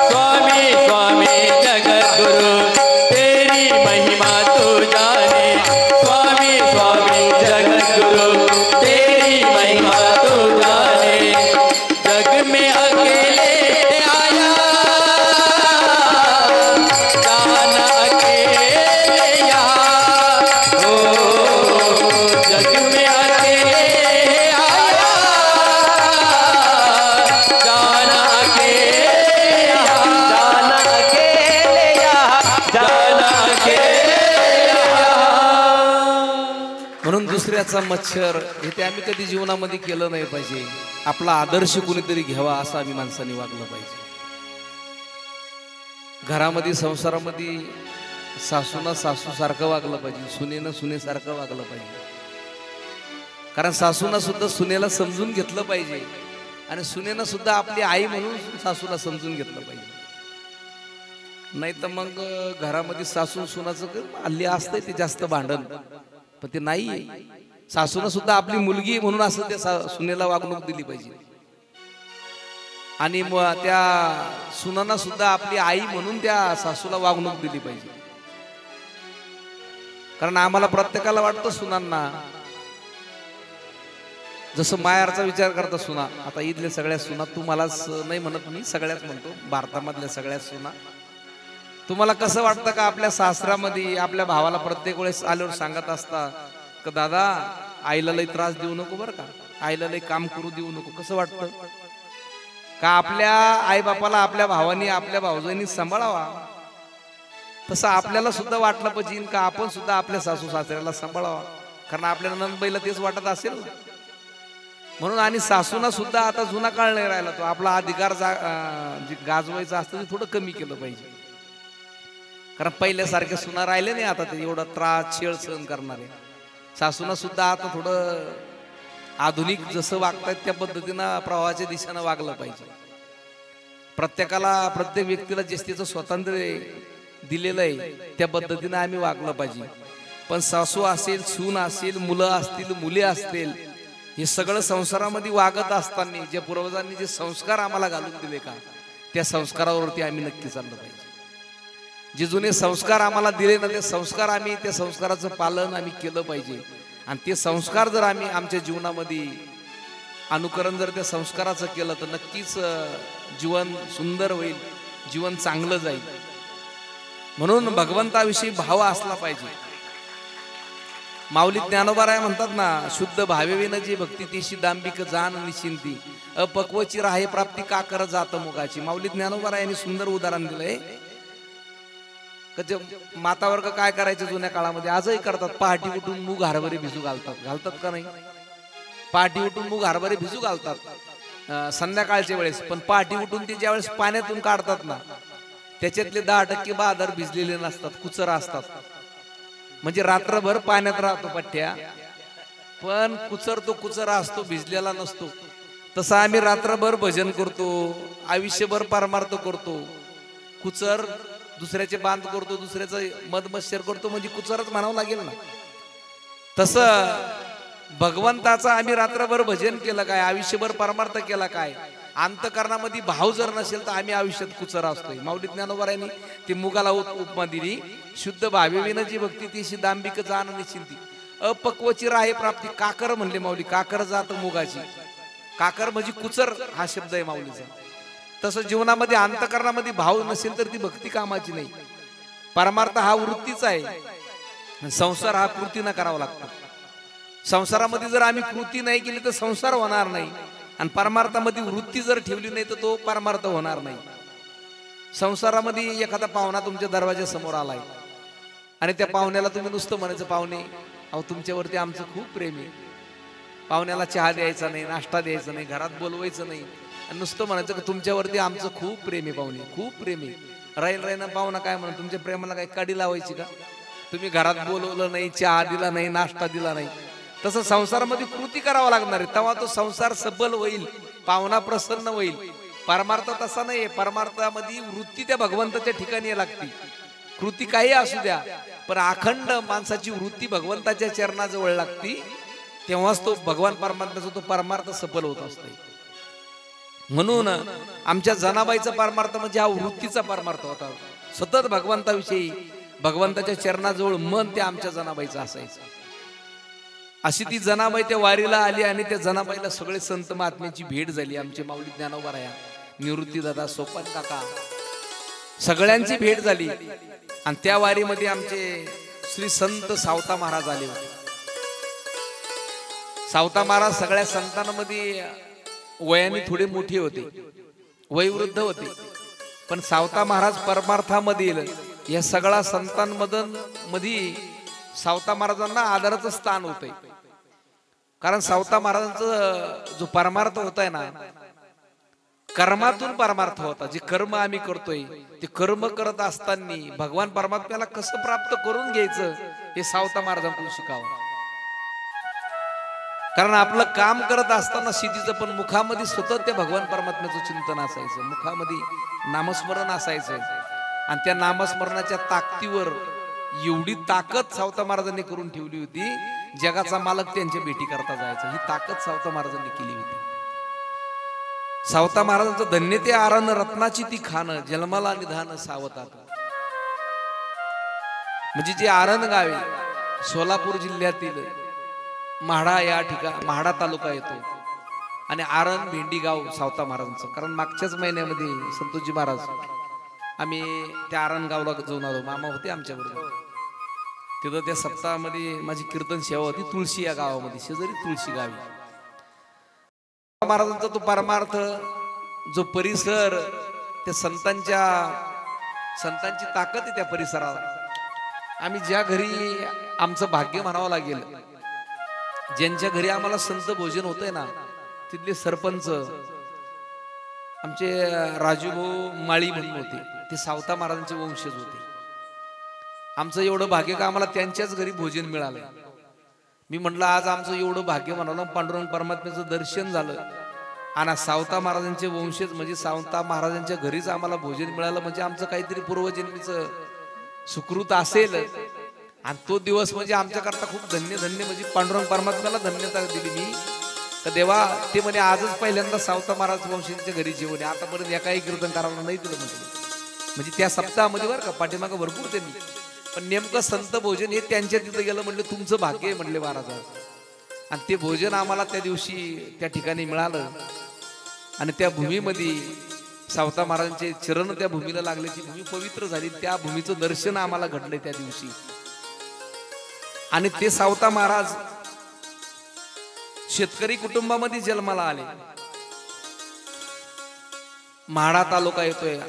[SPEAKER 3] स्वामी स्वामी जगत गुरु तेरी महिमा तू जाने. स्वामी स्वामी जगत गुरु तेरी महिमा तू जाने. जग में अकेले आया, जाना अकेले यहाँ. ओ जग में अकेले आया, जाना अकेले यहाँ.
[SPEAKER 2] जाना अकेले यहाँ,
[SPEAKER 3] जाना अकेले यहाँ.
[SPEAKER 1] म्हणून दुसऱ्याचा मच्छर हे ते आम्ही कधी जीवनामध्ये केलं नाही पाहिजे. आपला आदर्श कोणीतरी घ्यावा असं आम्ही माणसांनी वागलं पाहिजे. घरामध्ये संसारामध्ये सासूना सासू सारखं वागलं पाहिजे, सुनेनं सुनेसारखं वागलं पाहिजे. कारण सासूना सुद्धा सुनेला समजून घेतलं पाहिजे आणि सुनेनं सुद्धा आपली आई म्हणून सासूला समजून घेतलं पाहिजे. नाही तर मग घरामध्ये सासू सुनाचं हल्ली असतंय ते जास्त भांडण, पण ते नाही. सासूनं सुद्धा आपली मुलगी म्हणून असं त्या सुनेला वागणूक दिली पाहिजे आणि त्या सुनांना सुद्धा आपली आई म्हणून त्या सासूला वागणूक दिली पाहिजे. कारण आम्हाला प्रत्येकाला वाटतं सुनांना जसं मायारचा विचार करता सुना. आता इथल्या सगळ्या सुना, तुम्हालाच नाही म्हणत मी, सगळ्याच म्हणतो, भारतामधल्या सगळ्या सुना. तुम्हाला कसं वाटतं का आपल्या सासऱ्यामध्ये आपल्या भावाला प्रत्येक वेळेस आल्यावर सांगत असता का दादा आईला लई त्रास देऊ नको बरं का, आईला लई काम करू देऊ नको. कसं वाटतं का आपल्या आई बापाला आपल्या भावानी आपल्या भावजांनी सांभाळावा. तसं आपल्याला सुद्धा वाटलं पाहिजे का आपण सुद्धा आपल्या सासू सासऱ्याला सांभाळावा. कारण आपल्याला नंदबाईला तेच वाटत असेल ना. म्हणून आणि सासूना सुद्धा आता जुना काळ नाही राहिला, तो आपला अधिकार जे गाजवायचा असतं ते थोडं कमी केलं पाहिजे. कारण पहिल्यासारखे सुना राहिले नाही आता ते एवढा त्रास छेळ सहन करणारे. सासूना सुद्धा आता थोडं आधुनिक जसं वागतायत त्या पद्धतीनं प्रवाहाच्या दिशेनं वागलं पाहिजे. प्रत्येकाला प्रत्येक व्यक्तीला जे त्याचं स्वातंत्र्य दिलेलं आहे त्या पद्धतीनं आम्ही वागलं पाहिजे. पण सासू असेल, सून असेल, मुलं असतील, मुली असतील, हे सगळं संसारामध्ये वागत असताना जे पूर्वजांनी जे संस्कार आम्हाला घालून दिले का त्या संस्कारावरती आम्ही नक्की चाललं पाहिजे. जे जुने संस्कार आम्हाला दिले ना ते संस्कार आम्ही त्या संस्काराचं पालन आम्ही केलं पाहिजे. आणि ते संस्कार जर आम्ही आमच्या जीवनामध्ये अनुकरण जर त्या संस्काराचं केलं तर नक्कीच जीवन सुंदर होईल, जीवन चांगलं जाईल. म्हणून भगवंताविषयी भाव असला पाहिजे. माऊली ज्ञानोबाराय म्हणतात ना, शुद्ध भावेविन जी भक्ती तीशी दांबिक जाण निश्चिंती, अपक्वची राहे प्राप्ती का कर जात मुगाची. माऊली ज्ञानोबाराय यांनी सुंदर उदाहरण दिलंय. माता वर्ग काय करायचे जुन्या काळामध्ये, आजही करतात. पहाटी उठून मूग हरभरे भिजू घालतात का नाही? पहाटी उठून मूग हरभरे भिजू घालतात संध्याकाळच्या वेळेस. पण पहाटी उठून ते ज्या वेळेस पाण्यातून काढतात ना, त्याच्यातले 10% बादर भिजलेले नसतात, कुचरा असतात. म्हणजे रात्रभर पाण्यात राहतो पट्ट्या, पण कुचर तो कुचरा असतो, भिजलेला नसतो. तसं आम्ही रात्रभर भजन करतो, आयुष्यभर परमार्थ करतो. कुचर दुसऱ्याचे बांध करतो, दुसऱ्याचं मधमश्चर करतो, म्हणजे कुचरच म्हणावं लागेल ना. तसं भगवंताचं आम्ही रात्रभर भजन केलं काय, आयुष्यभर परमार्थ केला काय, अंतकरणामध्ये भाव जर नसेल तर आम्ही आयुष्यात कुचरा असतोय. माऊली ज्ञानोबारायांनी ती मुगाला उपमा दिली. शुद्ध भावेविन जी भक्ती तीशी दांबिक जाण निश्चिंती, अपक्वची राहे प्राप्ती. काकर म्हणले माऊली, काकर जात मुगाची. काकर म्हणजे कुचर हा शब्द आहे माऊलीचा. तसं जीवनामध्ये अंतकरणामध्ये भाव नसेल तर ती भक्ती कामाची नाही. परमार्थ हा वृत्तीचा आहे, संसार हा कृतीनं करावा लागतो. संसारामध्ये जर आम्ही कृती नाही केली तर संसार होणार नाही, आणि परमार्थामध्ये वृत्ती जर ठेवली नाही तर तो परमार्थ होणार नाही. संसारामध्ये एखादा पाहुणा तुमच्या दरवाजा समोर आलाय आणि त्या पाहुण्याला तुम्ही नुसतं म्हणायचं, पाहुणे अहो तुमच्यावरती आमचं खूप प्रेम आहे. पाहुण्याला चहा द्यायचा नाही, नाश्ता द्यायचा नाही, घरात बोलवायचं नाही, आणि नुसतं म्हणायचं की तुमच्यावरती आमचं खूप प्रेम आहे पाहुणे, खूप प्रेम आहे. राहील पाहुणा काय म्हणून, तुमच्या प्रेमाला काही काडी लावायची का? तुम्ही घरात बोलवलं नाही, चहा दिला नाही, नाश्ता दिला नाही. तसं संसारामध्ये कृती करावं लागणार आहे, तेव्हा तो संसार सबल होईल, पाहुणा प्रसन्न होईल. परमार्थ तसा नाहीये. परमार्थामध्ये वृत्ती त्या भगवंताच्या ठिकाणी लागते. कृती काही असू द्या, पण अखंड माणसाची वृत्ती भगवंताच्या चरणाजवळ लागती, तेव्हाच तो भगवान परमात्म्याचा तो परमार्थ सफल होत असतो. म्हणून आमच्या जनाबाईचा परमार्थ म्हणजे हा वृत्तीचा परमार्थ होता. सतत भगवंताविषयी, भगवंताच्या चरणाजवळ मन त्या आमच्या जनाबाईचं असायचं. अशी ती जनाबाई त्या वारीला आली आणि त्या जनाबाईला सगळे संत महात्म्याची भेट झाली. आमचे माऊली ज्ञानोबाराया, निवृत्ती दादा, सोपान काका, सगळ्यांची भेट झाली. आणि त्या वारीमध्ये आमचे श्री संत सावता महाराज आले होते. सावता महाराज सगळ्या संतांमध्ये वयाने थोडे मोठे होते, वयोवृद्ध होते, पण सावता महाराज परमार्थामधील या सगळ्या संतांमध्ये सावता महाराजांना आदराचं स्थान होतंय. कारण सावता महाराजांचं जो परमार्थ होताय ना, कर्मातून परमार्थ होता. जे कर्म आम्ही करतोय ते कर्म करत असताना भगवान परमात्म्याला कसं प्राप्त करून घ्यायचं हे सावता महाराजांकडून शिकावं. कारण आपलं काम करत असताना शेतीचं, पण मुखामध्ये सतत त्या भगवान परमात्म्याचं चिंतन असायचं, मुखामध्ये नामस्मरण असायचं. आणि त्या नामस्मरणाच्या ताकदीवर एवढी ताकद सावता महाराजांनी करून ठेवली होती, जगाचा मालक त्यांच्या भेटी करता जायचा. ही ताकद सावता महाराजांनी केली होती. सावता महाराजांचं धन्य ते आरण रत्नाची ती खाणं, जन्माला निधान सावतात. म्हणजे जे आरण गावे सोलापूर जिल्ह्यातील म्हाडा या ठिकाणी, म्हाडा तालुका येतो, आणि आरण भेंडी गाव सावता महाराजांचं. कारण मागच्याच महिन्यामध्ये संतोषजी महाराज आम्ही त्या आरण गावला जाऊन आलो, मामा होते आमच्याबरोबर. तिथं त्या सप्ताहामध्ये माझी कीर्तन सेवा होती तुळशी या गावामध्ये, शेजारी तुळशी गावी. महाराजांचा तो परमार्थ, जो परिसर, त्या संतांची ताकद आहे त्या परिसराला. आम्ही ज्या घरी, आमचं भाग्य म्हणावं लागेल, ज्यांच्या घरी आम्हाला संत भोजन होतंय ना, तिथले सरपंच आमचे राजूभाऊ माळी म्हणून होते, ते सावता महाराजांचे वंशज होते. आमचं एवढं भाग्य का आम्हाला त्यांच्याच घरी भोजन मिळालं. मी म्हटलं आज आमचं एवढं भाग्य म्हणालं, पांडुरंग परमात्म्याचं दर्शन झालं, आणि सावता महाराजांचे वंशज म्हणजे सावता महाराजांच्या घरीच आम्हाला भोजन मिळालं, म्हणजे आमचं काहीतरी पूर्वजन्मीचं सुकृत असेल. आणि तो दिवस म्हणजे आमच्याकरता खूप धन्य म्हणजे पांडुरंग परमात्म्याला धन्यता दिली मी, तर देवा ते म्हणे आजच पहिल्यांदा सावता महाराज वंशांच्या घरी जेवणे, आतापर्यंत एकाही कीर्तन करायला नाही दिलं म्हणजे त्या सप्ताहामध्ये बरं का, पाठीमागं भरपूर त्यांनी, पण नेमकं संत भोजन हे त्यांच्या तिथं गेलं. म्हणले तुमचं भाग्य आहे म्हणले महाराज. आणि ते भोजन आम्हाला त्या दिवशी त्या ठिकाणी मिळालं आणि त्या भूमीमध्ये सावता महाराजांचे चरण त्या भूमीला लागले, ती भूमी पवित्र झाली. त्या भूमीचं दर्शन आम्हाला घडलंय त्या दिवशी. आणि ते सावता महाराज शेतकरी कुटुंबामध्ये जन्माला आले. म्हाडा तालुका येतोय,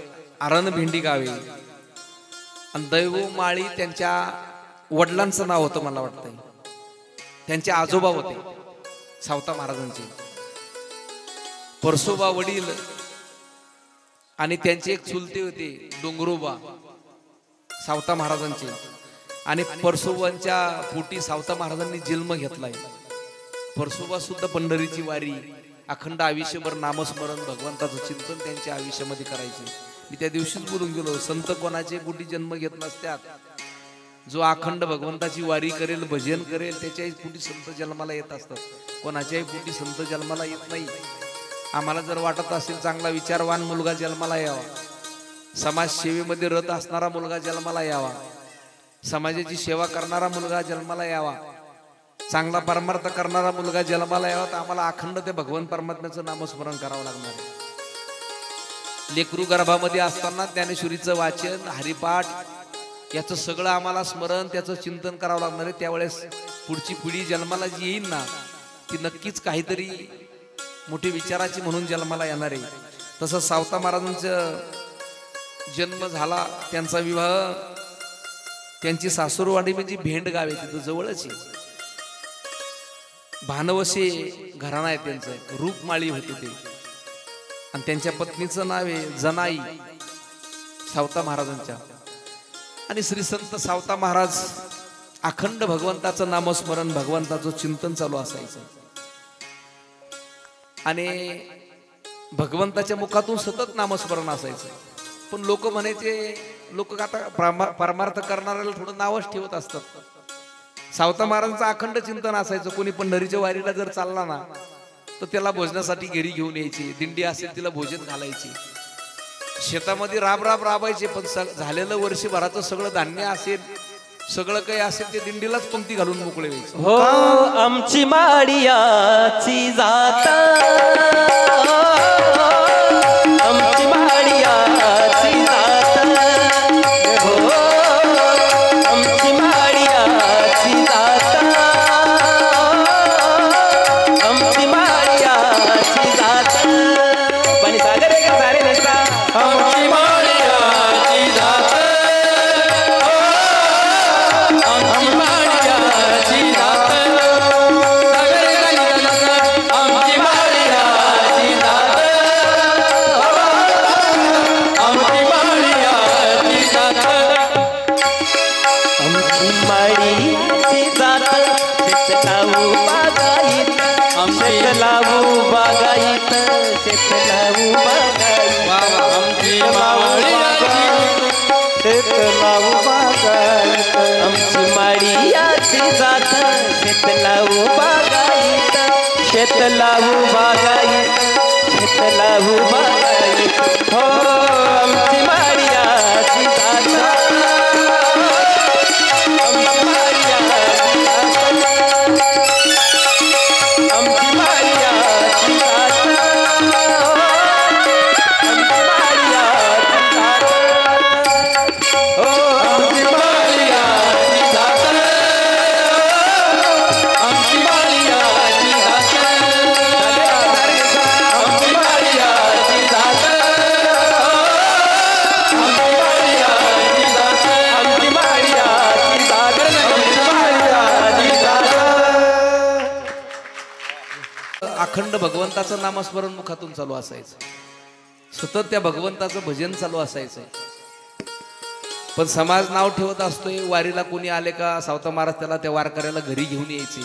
[SPEAKER 1] आरण भेंडी गावे. आणि दैव माळी त्यांच्या वडिलांचं नाव होतं मला वाटतंय, त्यांचे आजोबा होते सावता महाराजांचे. परसोबा वडील आणि त्यांचे एक चुलते होते डोंगरोबा सावता महाराजांचे. आणि परसोबांच्या पोटी सावता महाराजांनी जन्म घेतलाय. परसोबा सुद्धा पंढरीची वारी, अखंड आयुष्यभर नामस्मरण, भगवंताचं चिंतन त्यांच्या आयुष्यामध्ये करायचे. मी त्या दिवशीच बोलून गेलो, संत कोणाचे पोटी जन्म घेत नसतात. जो अखंड भगवंताची वारी करेल, भजन करेल, त्याच्याही पोटी संत जन्माला येत असतात. कोणाच्याही पोटी संत जन्माला येत नाही. आम्हाला जर वाटत असेल चांगला विचारवान मुलगा जन्माला यावा, समाज सेवेमध्ये रत असणारा मुलगा जन्माला यावा, समाजाची सेवा करणारा मुलगा जन्माला यावा, चांगला परमार्थ करणारा मुलगा जन्माला यावा, तर आम्हाला अखंड ते भगवान परमात्म्याचं नामस्मरण करावं लागणार आहे. लेकरू गर्भामध्ये असताना ज्ञानेश्वरीचं वाचन, हरिपाठ याचं सगळं आम्हाला स्मरण, त्याचं चिंतन करावं लागणार आहे. त्यावेळेस पुढची पिढी जन्माला जी येईल ना, ती नक्कीच काहीतरी मोठी विचाराची म्हणून जन्माला येणार आहे. तसं सावता महाराजांचा जन्म झाला, त्यांचा विवाह, त्यांची सासूरवाडी म्हणजे भेंड गाव आहे, तिथं जवळच आहे. भानवसे घराणा आहे त्यांचं, रूपमाळी होते ते. आणि त्यांच्या पत्नीचं नाव आहे जनाई सावता महाराजांच्या. आणि श्री संत सावता महाराज अखंड भगवंताचं नामस्मरण, भगवंताचं चिंतन चालू असायचं. आणि भगवंताच्या मुखातून सतत नामस्मरण असायचं. पण लोक म्हणायचे, लोक आता परमार्थ करणाऱ्याला थोडं नावच ठेवत असतात. सावता महाराजांचं अखंड चिंतन असायचं. कोणी पंढरीच्या वारीला जर चालला ना, तर त्याला भोजनासाठी घरी घेऊन यायची. दिंडी असेल तिला भोजन घालायची. शेतामध्ये राबायचे. पण झालेलं वर्षभराचं सगळं धान्य असेल, सगळं काही असेल, ते दिंडीलाच पंक्ती घालून मोकळे व्हायचे.
[SPEAKER 2] हो आमची माडियाची जात, आमची माडियाची जात, हो आमची माडियाची जात, आमची माडियाची जात. पाणी सागर आहे का सारे नसता.
[SPEAKER 3] आमची माडियाची जात, आमची माडियाची जात, आमची माडियाची जात, आमची माडियाची जात,
[SPEAKER 2] आमची माडियाची जात. शेतलावू बागायत, शेतलावू बागायत, शेतलावू बागायत,
[SPEAKER 3] आमची माडियाची
[SPEAKER 2] शेतलावू बागायत, आमची माडियाची जात. शेतलावू बागायत, शेतलावू बागायत, शेतलावू बागायत, हो आमची माडियाची जात, आमची माडियाची जात, आमची माडियाची जात, आमची माडियाची जात, हो
[SPEAKER 3] आमची माडियाची जात, आमची माडियाची जात, आमची माडियाची जात, आमची माडियाची जात,
[SPEAKER 2] आमची माडियाची जात, आमची माडियाची जात.
[SPEAKER 1] अखंड भगवंताचं नामस्मरण मुखातून चालू असायचं. सतत त्या भगवंताचं भजन चालू असायचं. पण समाज नाव ठेवत असतोय, वारीला कोणी आले का सावता महाराज त्याला त्या वारकऱ्याला घरी घेऊन यायचे.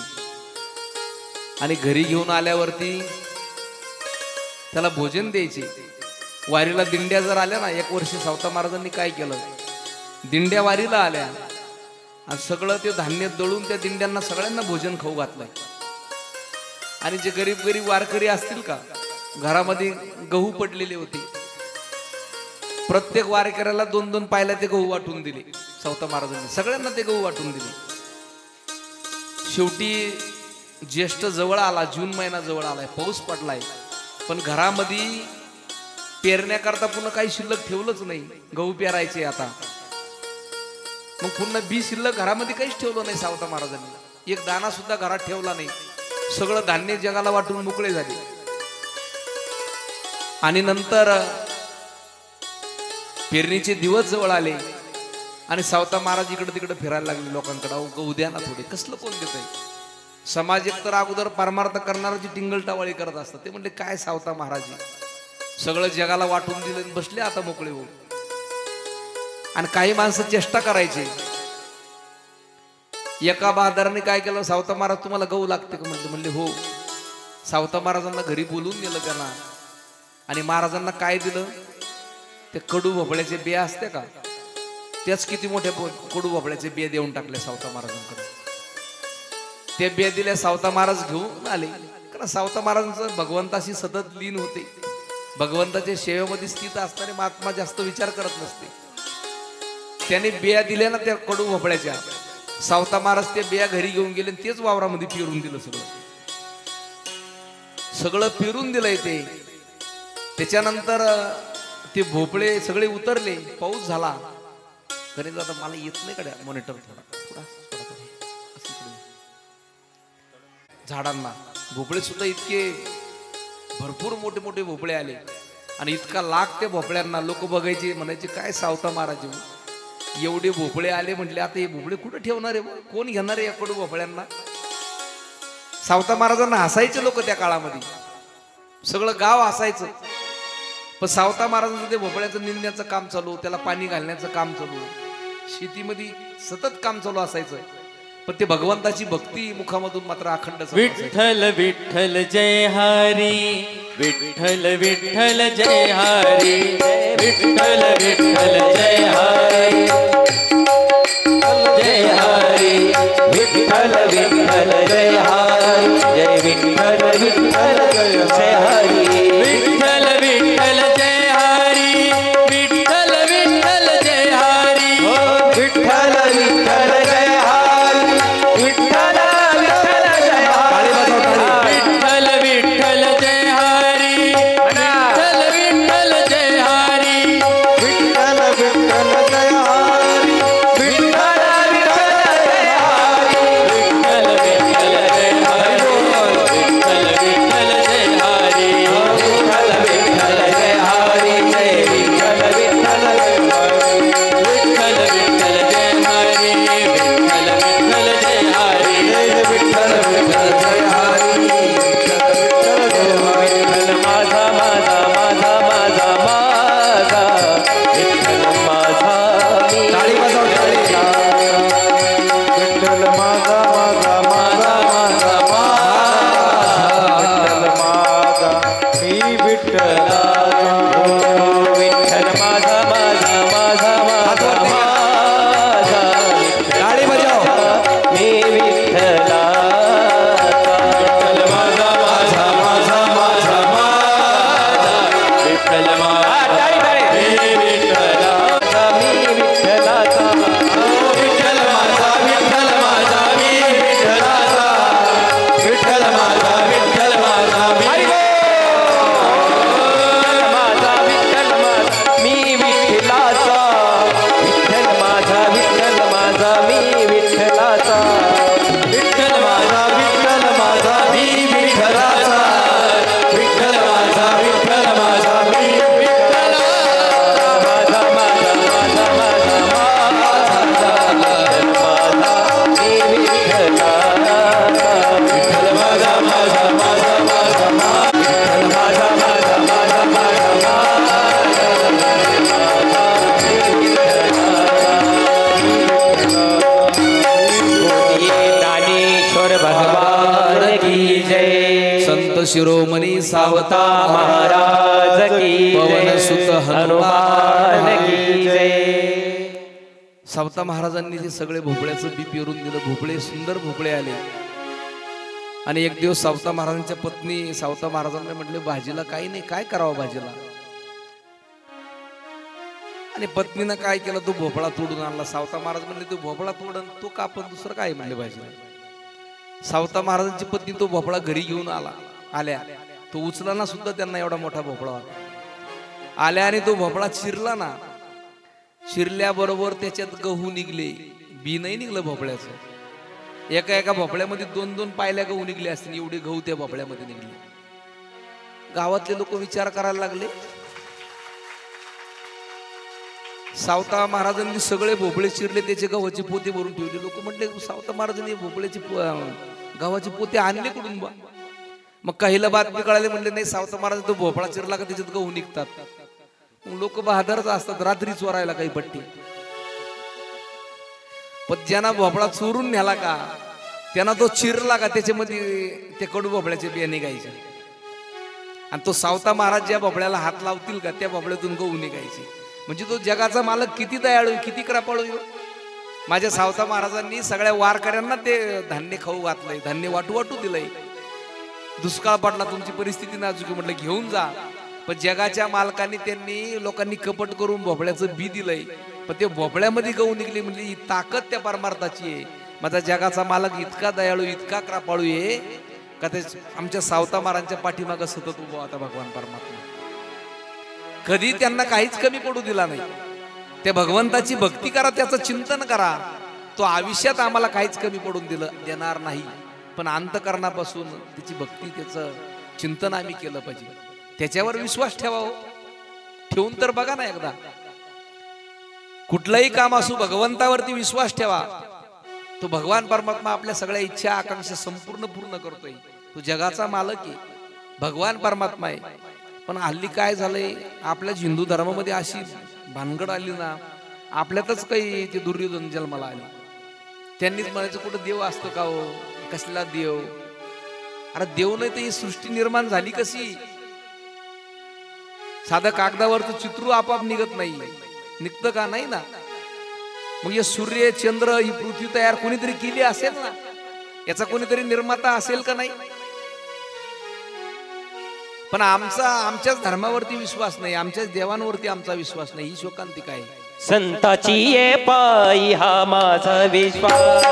[SPEAKER 1] आणि घरी घेऊन आल्यावरती त्याला भोजन द्यायचे. वारीला दिंड्या जर आल्या ना, एक वर्षी सावता महाराजांनी काय केलं, दिंड्या वारीला आल्या आणि सगळं ते धान्य दळून त्या दिंड्यांना सगळ्यांना भोजन खाऊ घातलंय. आणि जे गरीब वारकरी असतील का, घरामध्ये गहू पडलेले होते, प्रत्येक वारकऱ्याला 2-2 पायला ते गहू वाटून दिले सावता महाराजांनी. सगळ्यांना ते गहू वाटून दिले. शेवटी ज्येष्ठ जवळ आला, जून महिना जवळ आलाय, पाऊस पडलाय, पण घरामध्ये पेरण्याकरता पुन्हा काही शिल्लक ठेवलंच नाही. गहू पेरायचे आता, मग पुन्हा बी शिल्लक घरामध्ये काहीच ठेवलं नाही सावता महाराजांनी. एक दाना सुद्धा घरात ठेवला नाही. सगळं धान्य जगाला वाटून मोकळे झाले. आणि नंतर पेरणीचे दिवस जवळ आले आणि सावता महाराज इकडे तिकडे फिरायला लागले लोकांकडे. अहो उद्या ना थोडे, कसलं कोण देत आहे. समाज एक तर अगोदर परमार्थ करणाराची टिंगलटावाळी करत असतात. ते म्हणले काय सावता महाराज, सगळं जगाला वाटून दिलं आणि बसले आता मोकळे होऊन. आणि काही माणसं चेष्टा करायची. एका बहादराने काय केलं, सावता महाराज तुम्हाला गहू लागते का म्हटलं. म्हणले हो. सावता महाराजांना घरी बोलून नेलं त्यांना आणि महाराजांना काय दिलं, ते कडू भोपळ्याचे बिया असते का, त्याच किती मोठ्या कडू भोपळ्याचे बिया देऊन टाकले सावता महाराजांकडे. ते बिया दिल्या, सावता महाराज घेऊन आले. कारण सावता महाराजांचं भगवंताशी सतत लीन होते. भगवंताच्या सेवेमध्ये स्थित असणारे महात्मा जास्त विचार करत नसते. त्याने बिया दिल्या ना त्या कडू भोपळ्याच्या, सावता महाराज ते बिया घरी घेऊन गेले, तेच वावरामध्ये पेरून दिलं. सगळं पेरून दिलंय ते. त्याच्यानंतर ते भोपळे सगळे उतरले, पाऊस झाला. घरी जाता मला येत नाही कडे मॉनिटर थोडा झाडांना. भोपळे सुद्धा इतके भरपूर मोठे मोठे भोपळे आले आणि इतका लाग त्या भोपळ्यांना. लोक बघायचे, म्हणायचे काय सावता महाराज एवढे भोपळे आले. म्हटले आता हे भोपळे कुठे ठेवणार आहे, कोण घेणार आहे या कडू भोपळ्यांना. सावता महाराजांना हसायचे लोक त्या काळामध्ये, सगळं गाव हसायचं. पण सावता महाराजांचं ते भोपळ्याचं निंदण्याचं काम चालू, त्याला पाणी घालण्याचं काम चालू, शेतीमध्ये सतत काम चालू असायचं. पण ते भगवंताची भक्ती मुखामधून मात्र अखंड.
[SPEAKER 3] विठ्ठल विठ्ठल जय हरी, विठ्ठल विठ्ठल जय हरी, विठ्ठल विठ्ठल जय हरी, जय हरी, विठ्ठल विठ्ठल जय हरी, जय विठ्ठल विठ्ठल जय हरी, विठ्ठल विठ्ठल जय हरी, विठ्ठल विठ्ठल जय हरी, विठ्ठल विठ्ठल जय हरी, विठ्ठल विठ्ठल जय हरी, विठ्ठल विठ्ठल जय हरी, विठ्ठल विठ्ठल जय हरी, विठ्ठल विठ्ठल जय हरी, विठ्ठल विठ्ठल जय हरी, विठ्ठल विठ्ठल जय हरी, विठ्ठल विठ्ठल जय हरी, विठ्ठल विठ्ठल जय हरी, जय विठ्ठल विठ्ठल जय हरी, विठ्ठल विठ्ठल जय हरी, विठ्ठल विठ्ठल जय हरी, विठ्ठल विठ्ठल जय हरी, विठ्ठल जय हरी, विठ्ठल माझा माझा माझा माझा माझा, विठ्ठल माझा मी.
[SPEAKER 1] टाळी वाजव, टाळी.
[SPEAKER 3] विठ्ठल माझा माझा माझा माझा माझा, विठ्ठल माझा मी विठ्ठलाचा, विठ्ठल माझा माझा माझा माझा माझा,
[SPEAKER 1] टाळी वाजव.
[SPEAKER 3] मी विठ्ठलाचा, विठ्ठल माझा माझा माझा माझा माझा, विठ्ठल माझा मी विठ्ठलाचा, मी विठ्ठलाचा, विठ्ठल माझा विठ्ठल माझा मी विठ्ठलाचा, विठ्ठल माझा विठ्ठल माझा मी माझा, विठ्ठल माझा मी विठ्ठलाचा, विठ्ठल माझा विठ्ठल माझा मी विठ्ठलाचा, विठ्ठल माझा विठ्ठल माझा मी विठ्ठलाचा, विठ्ठल माझा विठ्ठल माझा मी विठ्ठलाचा, माझा माझा माझा माझा माझा, माझा मी विठ्ठलाचा, विठ्ठल माझा माझा माझा माझा माझा, विठ्ठल माझा माझा माझा माझा दानेश्वर भगवान की जय,
[SPEAKER 1] संत शिरोमणी
[SPEAKER 3] सावता
[SPEAKER 1] सावता
[SPEAKER 3] महाराज की
[SPEAKER 1] पवन
[SPEAKER 3] जय,
[SPEAKER 1] सुत
[SPEAKER 3] हनुमान की जय.
[SPEAKER 1] सावता महाराजांनी ते सगळे भोपळ्याचं बी पेरून दिलं. भोपळे सुंदर भोपळे आले. आणि एक दिवस सावता महाराजांच्या पत्नी सावता महाराजांना म्हटले भाजीला काही नाही, काय करावं भाजीला. आणि पत्नीनं काय केलं, तो भोपळा तोडून आणला. सावता महाराज म्हणले तो भोपळा तोडून तो कापून दुसरं काय म्हणले भाजीला. सावता महाराजांची पत्नी तो भोपळा घरी घेऊन आल्या तो उचलाना सुद्धा त्यांना एवढा मोठा भोपळा होता. आल्या आणि तो भोपळा चिरला ना, चिरल्याबरोबर त्याच्यात गहू निघले, बी नाही निघलं भोपळ्याचं. एका एका भोपळ्यामध्ये 2-2 पायल्या गहू निघले असतील, एवढे गहू त्या भोपळ्यामध्ये निघले. गावातले लोक विचार करायला लागले. सावता महाराजांनी सगळे भोपळे चिरले, त्याचे गव्हाचे पोते भरून ठेवले. लोक म्हटले सावता महाराजांनी भोपळ्याचे गव्हाचे पोते आणले कुठून बा? मग काहीला बातमी कळाली, म्हणले नाही सावता महाराज तो भोपळा चिरला का त्याच्यात गहू निघतात. मग लोक बहादरच असतात, रात्री चोरायला काही पट्टी. पण ज्यांना भोपळा चोरून न्याला का, त्यांना तो चिरला का त्याच्यामध्ये ते कडू भोपळ्याचे बिया निघायचे. आणि तो सावता महाराज ज्या भोपळ्याला हात लावतील का त्या भोपळ्यातून गहू निघायचे. म्हणजे तो जगाचा मालक किती दयाळू, किती कृपाळू. माझ्या सावता महाराजांनी सगळ्या वारकऱ्यांना ते धान्य खाऊ घातलंय, धान्य वाटू वाटू दिलंय. दुष्काळ पडला, तुमची परिस्थिती नाजूक आहे, म्हटलं घेऊन जा. पण जगाच्या मालकांनी त्यांनी लोकांनी कपट करून भोपळ्याचं बी दिलंय, पण ते भोपळ्यामध्ये गहू निघले. म्हणजे ही ताकद त्या परमार्थाची आहे. माझा जगाचा मालक इतका दयाळू, इतका कृपाळू आहे का ते आमच्या सावता महाराजांच्या पाठीमागं सतत उभा होता भगवान परमात्मा. कधी त्यांना काहीच कमी पडू दिला नाही. त्या भगवंताची भक्ती करा, त्याचं चिंतन करा, तो आयुष्यात आम्हाला काहीच कमी पडून देणार नाही. पण अंतकरणापासून त्याची भक्ती, त्याचं चिंतन आम्ही केलं पाहिजे. त्याच्यावर विश्वास ठेवा. ठेवून तर बघा ना एकदा. कुठलंही काम असू, भगवंतावरती विश्वास ठेवा. तो भगवान परमात्मा आपल्या सगळ्या इच्छा आकांक्षा संपूर्ण पूर्ण करतोय. तो जगाचा मालक आहे, भगवान परमात्मा आहे. पण हल्ली काय झालंय, आपल्या हिंदू धर्मामध्ये अशी भानगड आली ना, आपल्यातच काही ते दुर्योधन जन्माला आले. त्यांनीच म्हणायचं कुठं देव असतो का हो, कसला देव? अरे देव नाही तर ही सृष्टी निर्माण झाली कशी? साधं कागदावरचं चित्र आपाप निघत नाही, निघतं का? नाही ना. मग हे सूर्य चंद्र ही पृथ्वी तयार कोणीतरी केली असेल ना, याचा कोणीतरी निर्माता असेल का नाही? पण आमच्याच धर्मावरती विश्वास नाही, आमच्याच देवांवरती आमचा विश्वास नाही. ही शोकांतिका आहे.
[SPEAKER 2] संताची ये पायी हा माझा विश्वास,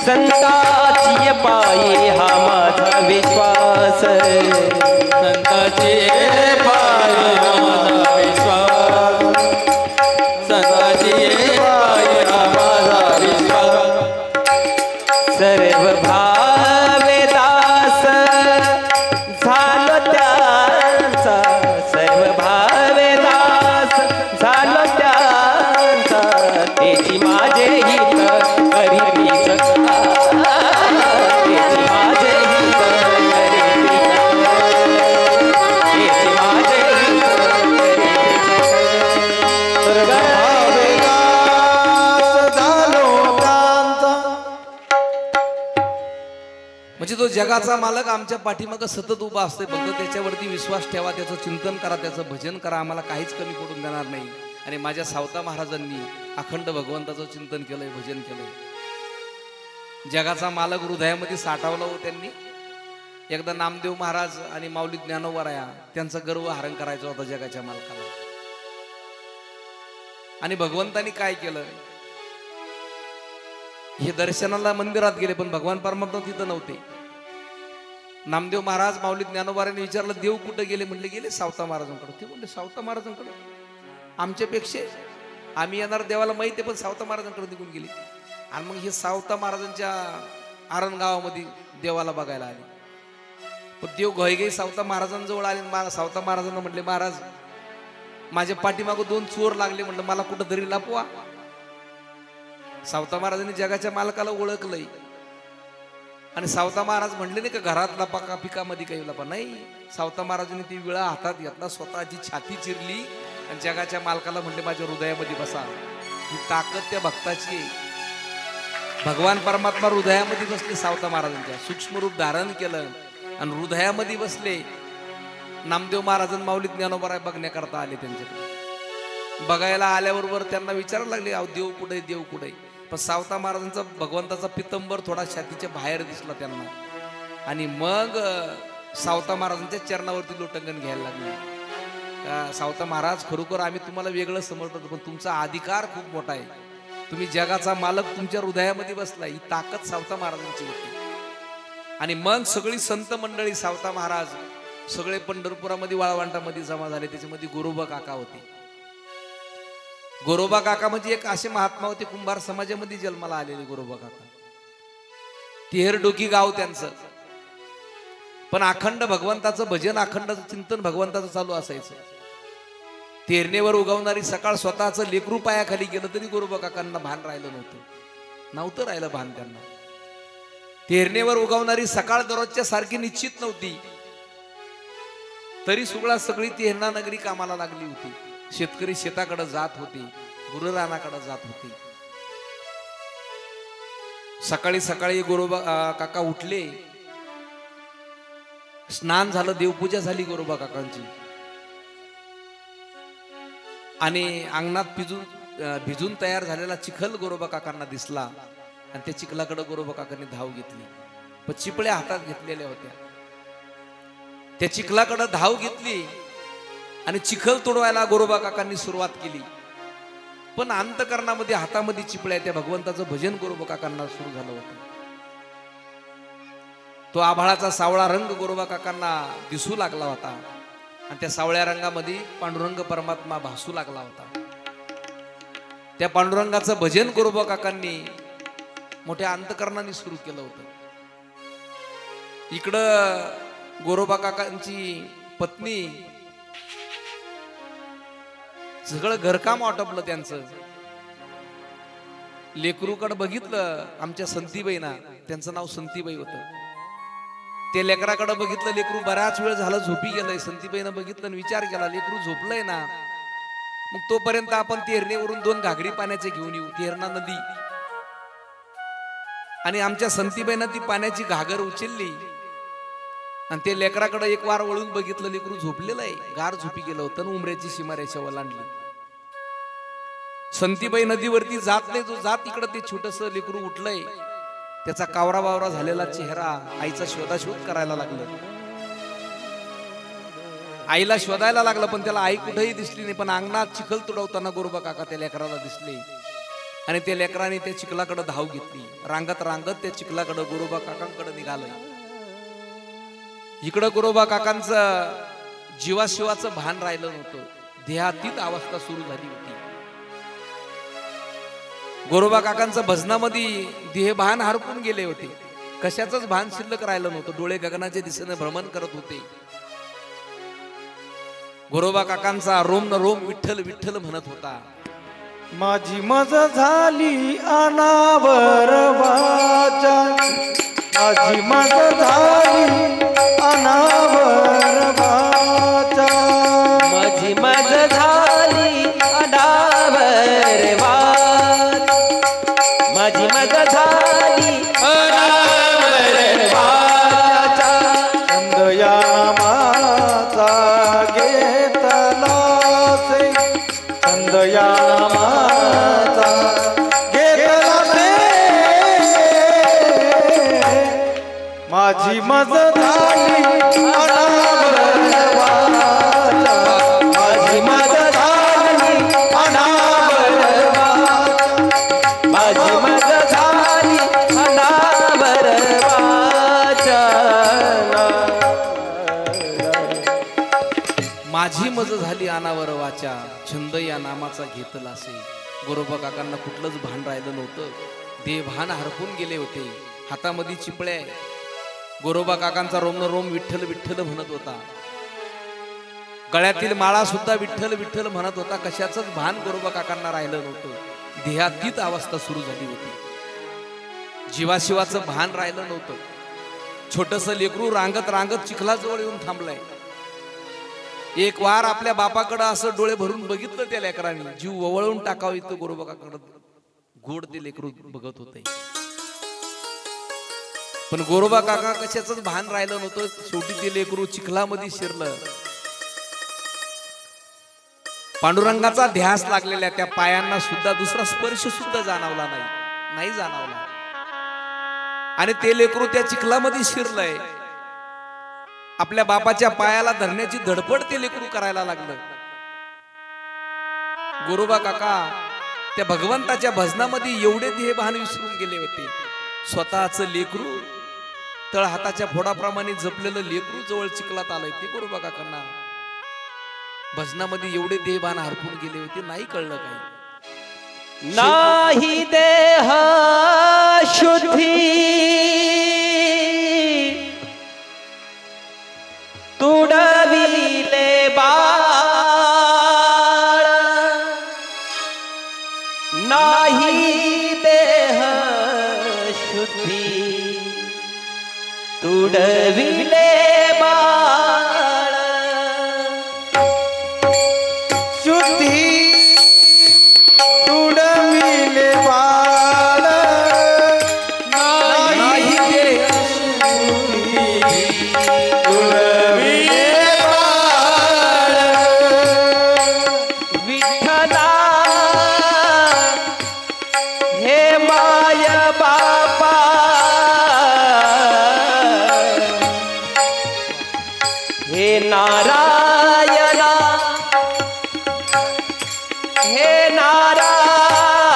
[SPEAKER 2] संताची ये पायी हा माझा विश्वास,
[SPEAKER 3] संताची ये पायी हा माझा विश्वास, संताची ये पायी हा माझा विश्वास.
[SPEAKER 2] सर्व भावे दास झालो त्यांचा, सर्व भावे दास झालो त्यांचा, त्याची माझे हित करीती सखा, त्याची माझे हित करीती सखा, त्याची माझे हित करीती सखा. सर्व भावे
[SPEAKER 3] दास झालो त्यांचा.
[SPEAKER 1] म्हणजे तो जगाचा मालक आमच्या पाठीमागं सतत उभा असतोय. फक्त त्याच्यावरती विश्वास ठेवा, त्याचं चिंतन करा, त्याचं भजन करा. आम्हाला काहीच कमी पडून देणार नाही. आणि माझ्या सावता महाराजांनी अखंड भगवंताचं चिंतन केलंय, भजन केलंय. जगाचा मालक हृदयामध्ये साठवला हो त्यांनी. एकदा नामदेव महाराज आणि माऊली ज्ञानोबराया त्यांचा गर्व हरण करायचा होता जगाच्या मालकाला. आणि भगवंतानी काय केलं, हे दर्शनाला मंदिरात गेले, पण भगवान परमात्मा तिथं नव्हते. नामदेव महाराज माऊली ज्ञानोबारांनी विचारलं देव कुठे गेले? म्हणले गेले सावता महाराजांकडे. ते म्हणले सावता महाराजांकडे? आमच्यापेक्षा आम्ही येणार देवाला माहिती आहे, पण सावता महाराजांकडे निघून गेले. आणि मग हे सावता महाराजांच्या आरण गावामध्ये देवाला बघायला आले. पण देव घाईघाई सावता महाराजांजवळ आले. सावता महाराजांना म्हटले महाराज माझ्या पाठीमागं 2 चोर लागले, म्हटलं मला कुठं तरी लपवा. सावता महाराजांनी जगाच्या मालकाला ओळखलंय. आणि सावता महाराज म्हणले नाही का घरात लपा पिकामध्ये काही लपा नाही. सावता महाराजांनी ती विळा हातात घेतला, स्वतःची छाती चिरली आणि जगाच्या मालकाला म्हणले माझ्या हृदयामध्ये बसा. ही ताकद त्या भक्ताची आहे. भगवान परमात्मा हृदयामध्ये बसले सावता महाराजांच्या, सूक्ष्म रूप धारण केलं आणि हृदयामध्ये बसले. नामदेव महाराजांना माऊली ज्ञानोबराय बघण्याकरता आले. त्यांच्याकडे बघायला आल्याबरोबर त्यांना विचारायला लागले अहो देव कुठे, देव कुठे? पण सावता महाराजांचा भगवंताचा पितंबर थोडा छातीच्या बाहेर दिसला त्यांना. आणि मग सावता महाराजांच्या चरणावरती लोटंगण घ्यायला लागले. सावता महाराज खरोखर आम्ही तुम्हाला वेगळं समजतो, पण तुमचा अधिकार खूप मोठा आहे. तुम्ही जगाचा मालक तुमच्या हृदयामध्ये बसला, ही ताकद सावता महाराजांची होती. आणि मन सगळी संत मंडळी सावता महाराज सगळे पंढरपुरामध्ये वाळवंटामध्ये जमा झाले. त्याच्यामध्ये गोरोबा काका होते. गोरोबा काका म्हणजे एक असे महात्मा होते, कुंभार समाजामध्ये जन्माला आलेले गोरोबा काका. तेहरडोकी गाव त्यांचं. पण अखंड भगवंताचं भजन, अखंड चिंतन भगवंताचं चालू असायचं. तेरणेवर उगवणारी सकाळ स्वतःचं लेकरू पायाखाली गेलं तरी गोरोबा काकांना भान राहिलं नव्हतं राहिलं भान त्यांना. तेरणेवर उगवणारी सकाळ दररोजच्या सारखी निश्चित नव्हती, तरी सुगळा सगळी तेरणा नगरी कामाला लागली होती. शेतकरी शेताकडे जात होते, गुरुरानाकडे जात होते. सकाळी सकाळी गोरोबा काका उठले, स्नान झालं, देवपूजा झाली गोरोबा काकांची. आणि अंगणात भिजून तयार झालेला चिखल गोरोबा काकांना दिसला. आणि त्या चिखलाकडे गोरोबा काकांनी धाव घेतली. पण चिपळ्या हातात घेतलेल्या होत्या. त्या चिखलाकडे धाव घेतली आणि चिखल तोडवायला गोरोबा काकांनी सुरुवात केली. पण अंतकरणामध्ये हातामध्ये चिपळ्या, त्या भगवंताचं भजन गोरोबा काकांना सुरू झालं होतं. तो आभाळाचा सावळा रंग गोरोबा काकांना दिसू लागला होता. आणि त्या सावळ्या रंगामध्ये पांडुरंग परमात्मा भासू लागला होता. त्या पांडुरंगाचं भजन गोरोबा काकांनी मोठ्या अंतकरणाने सुरू केलं होतं. इकडं गोरोबा काकांची पत्नी, सगळं घरकाम आटोपलं त्यांचं. लेकरूकडे बघितलं आमच्या संतीबाईना, त्यांचं नाव संतीबाई होतं. ते लेकराकडे बघितलं, लेकरू बराच वेळ झालं झोपी गेलंय. संतीबाईनं बघितलं आणि विचार केला, लेकरू झोपलंय ना, मग तोपर्यंत आपण तेरणेवरून 2 घागरी पाण्याचे घेऊन येऊ. तेरणा नदी. आणि आमच्या संतीबाईनं ती पाण्याची घागर उचलली आणि ते लेकराकडे एक वार वळून बघितलं, लेकरू झोपलेलं आहे, गार झोपी गेलं होतं. उमऱ्याची सीमारेषा ओलांडली. संतीबाई नदीवरती जात नाही, जो जात इकडं ते छोटस लेकरू उठलंय, त्याचा कावरा बावरा झालेला चेहरा आईचा शोधाशोध करायला लागलं. आईला शोधायला लागलं, पण त्याला आई कुठेही दिसली नाही. पण अंगणात चिखल तुडवताना गोरोबा काका त्या लेकराला दिसले. आणि त्या लेकराने त्या चिखलाकडे धाव घेतली. रांगत रांगत त्या चिखलाकडे गोरोबा काकांकडे निघालं. इकडं गोरोबा काकांचं जीवाशिवाचं भान राहिलं नव्हतं. देहातीत अवस्था सुरू झाली होती. गोरोबा काकांचं भजनामध्ये देहभान हरपून गेले होते. कशाचंच भान शिल्लक राहिलं नव्हतं. डोळे गगनाच्या दिशेने भ्रमण करत होते. गोरोबा काकांचा रोम न रोम विठ्ठल विठ्ठल म्हणत होता.
[SPEAKER 3] माझी मज झाली अनावर वाचा, माझी मज झाली अनावर वाचा,
[SPEAKER 2] माझी मज झाली अनावर वाचा, माझी मज झाली अनावर वाचा.
[SPEAKER 3] छंद या नामाचा घेतला से, छंद या नामाचा घेतला से, माझी मज झाली अनावर वाचा, माझी मज झाली अनावर वाचा,
[SPEAKER 2] माझी मज झाली अनावर वाचा.
[SPEAKER 1] माझी मज झाली अनावर वाचा, छंद या नामाचा घेतला असे. गोरोबा काकांना कुठलंच भान राहिलं नव्हतं. देहभान हरपून गेले होते. हातामध्ये चिपळ्या. गोरोबा काकांचा रोम न रोम विठ्ठल विठ्ठल म्हणत होता. गळ्यातील माळा सुद्धा विठ्ठल विठ्ठल म्हणत होता. कशाचंच भान गोरोबा काकांना राहिलं नव्हतं. देहातीत अवस्था सुरू झाली होती. जीवाशिवाचं भान राहिलं नव्हतं. छोटस लेकरू रांगत रांगत चिखलाजवळ येऊन थांबलाय. एक वार आपल्या बापाकडे असं डोळे भरून बघितलं त्या लेकरांनी. जीव ववळून टाकावं इतकं गोरोबा काकाकडे गोड ते लेकरू बघत होते. पण गोरोबा काका कशाचंच भान राहिलं नव्हतं. शेवटी ते लेकरू चिखलामध्ये शिरलं. पांडुरंगाचा ध्यास लागलेल्या त्या पायांना सुद्धा दुसरा स्पर्श सुद्धा जाणवला नाही जाणवला. आणि ते लेकरू त्या चिखलामध्ये शिरलंय. आपल्या बापाच्या पायाला धरण्याची धडपड ते लेकरू करायला लागलं. गोरोबा काका त्या भगवंताच्या भजनामध्ये एवढे देहभान विसरून गेले होते. स्वतःचं लेकरू तळ हाताच्या फोडाप्रमाणे जपलेलं लेकरू जवळ चिखलात आलंय ते गोरोबा काकांना भजनामध्ये एवढे देहभान हरपून गेले होते, नाही कळलं काही.
[SPEAKER 2] नाही देह शुद्धी तुडविले बाळ, नाही देह शुद्धी तुडविले बाळ,
[SPEAKER 3] शुद्धी तुडविले बाळ, नाही देह शुद्धी तुडविले बाळ.
[SPEAKER 2] विठ्ठला हे माय बापा हे नारायणा हे नारायणा.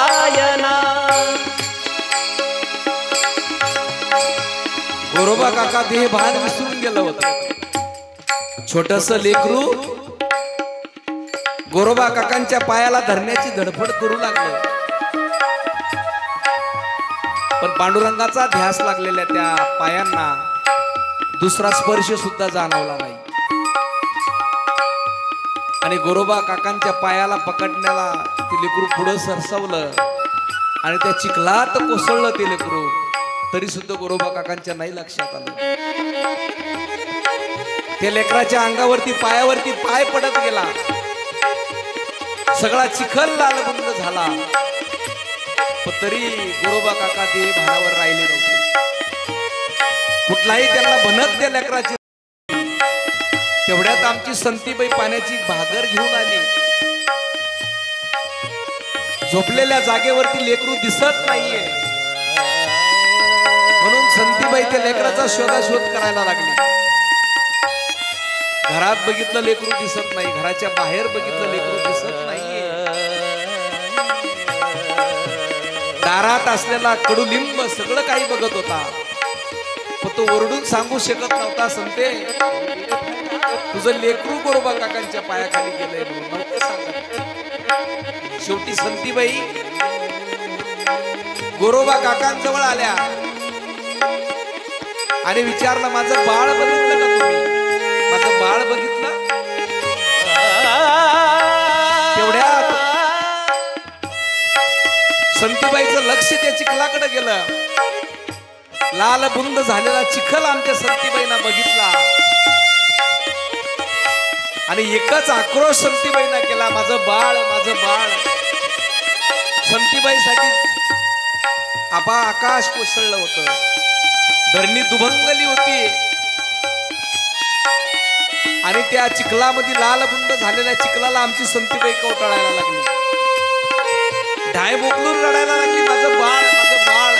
[SPEAKER 1] गोरोबा काका देहभान विसरून गेलं होतं. छोटस लेकरू गोरोबा काकांच्या पायाला धरण्याची धडपड करू लागलं, पण पांडुरंगाचा ध्यास लागलेल्या त्या पायांना दुसरा स्पर्श सुद्धा जाणवला नाही. आणि गोरोबा काकांच्या पायाला पकडण्याला ते लेकरू पुढं सरसवलं आणि त्या चिखलात कोसळलं ते लेकरू, तरी सुद्धा गोरोबा काकांच्या नाही लक्षात आलं. त्या लेकराच्या अंगावरती पायावरती पाय पडत गेला, सगळा चिखल लालबुंद झाला, पण तरी गोरोबा काका ते भानावर राहिले नव्हते. कुठलाही त्यांना बनत त्या लेकराची. तेवढ्यात आमची संतीबाई पाण्याची भागर घेऊन आली. झोपलेल्या जागेवरती लेकरू दिसत नाहीये म्हणून संतीबाई त्या लेकराचा शोधाशोध करायला लागली. घरात बघितलं लेकरू दिसत नाही, घराच्या बाहेर बघितलं लेकरू दिसत नाहीये. दारात असलेला कडुलिंब सगळं काही बघत होता, पण तो ओरडून सांगू शकत नव्हता, संते तुझं लेकरू गोरोबा काकांच्या पायाखाली गेलंय म्हणून नव्हतं सांगत. शेवटी संतीबाई गोरोबा काकांजवळ आल्या आणि विचारलं, माझं बाळ बघितलं का तुम्ही? माझं बाळ बघितलं? तेवढ्यात संतीबाईचं लक्ष त्या चिखलाकडे गेलं. लाल बुंद झालेला चिखल आमच्या संतीबाईंना बघितला आणि एकच आक्रोश संतीबाईंना केला, माझं बाळ, माझं बाळ. संतीबाईसाठी आबा आकाश कोसळलं होतं, धरणी दुभंगली होती आणि त्या चिखलामध्ये लालबुंद झालेल्या चिखलाला आमची संतीबाई कवटाळायला लागली, ढाय बोकलून रडायला लागली, माझं बाळ, माझं बाळ.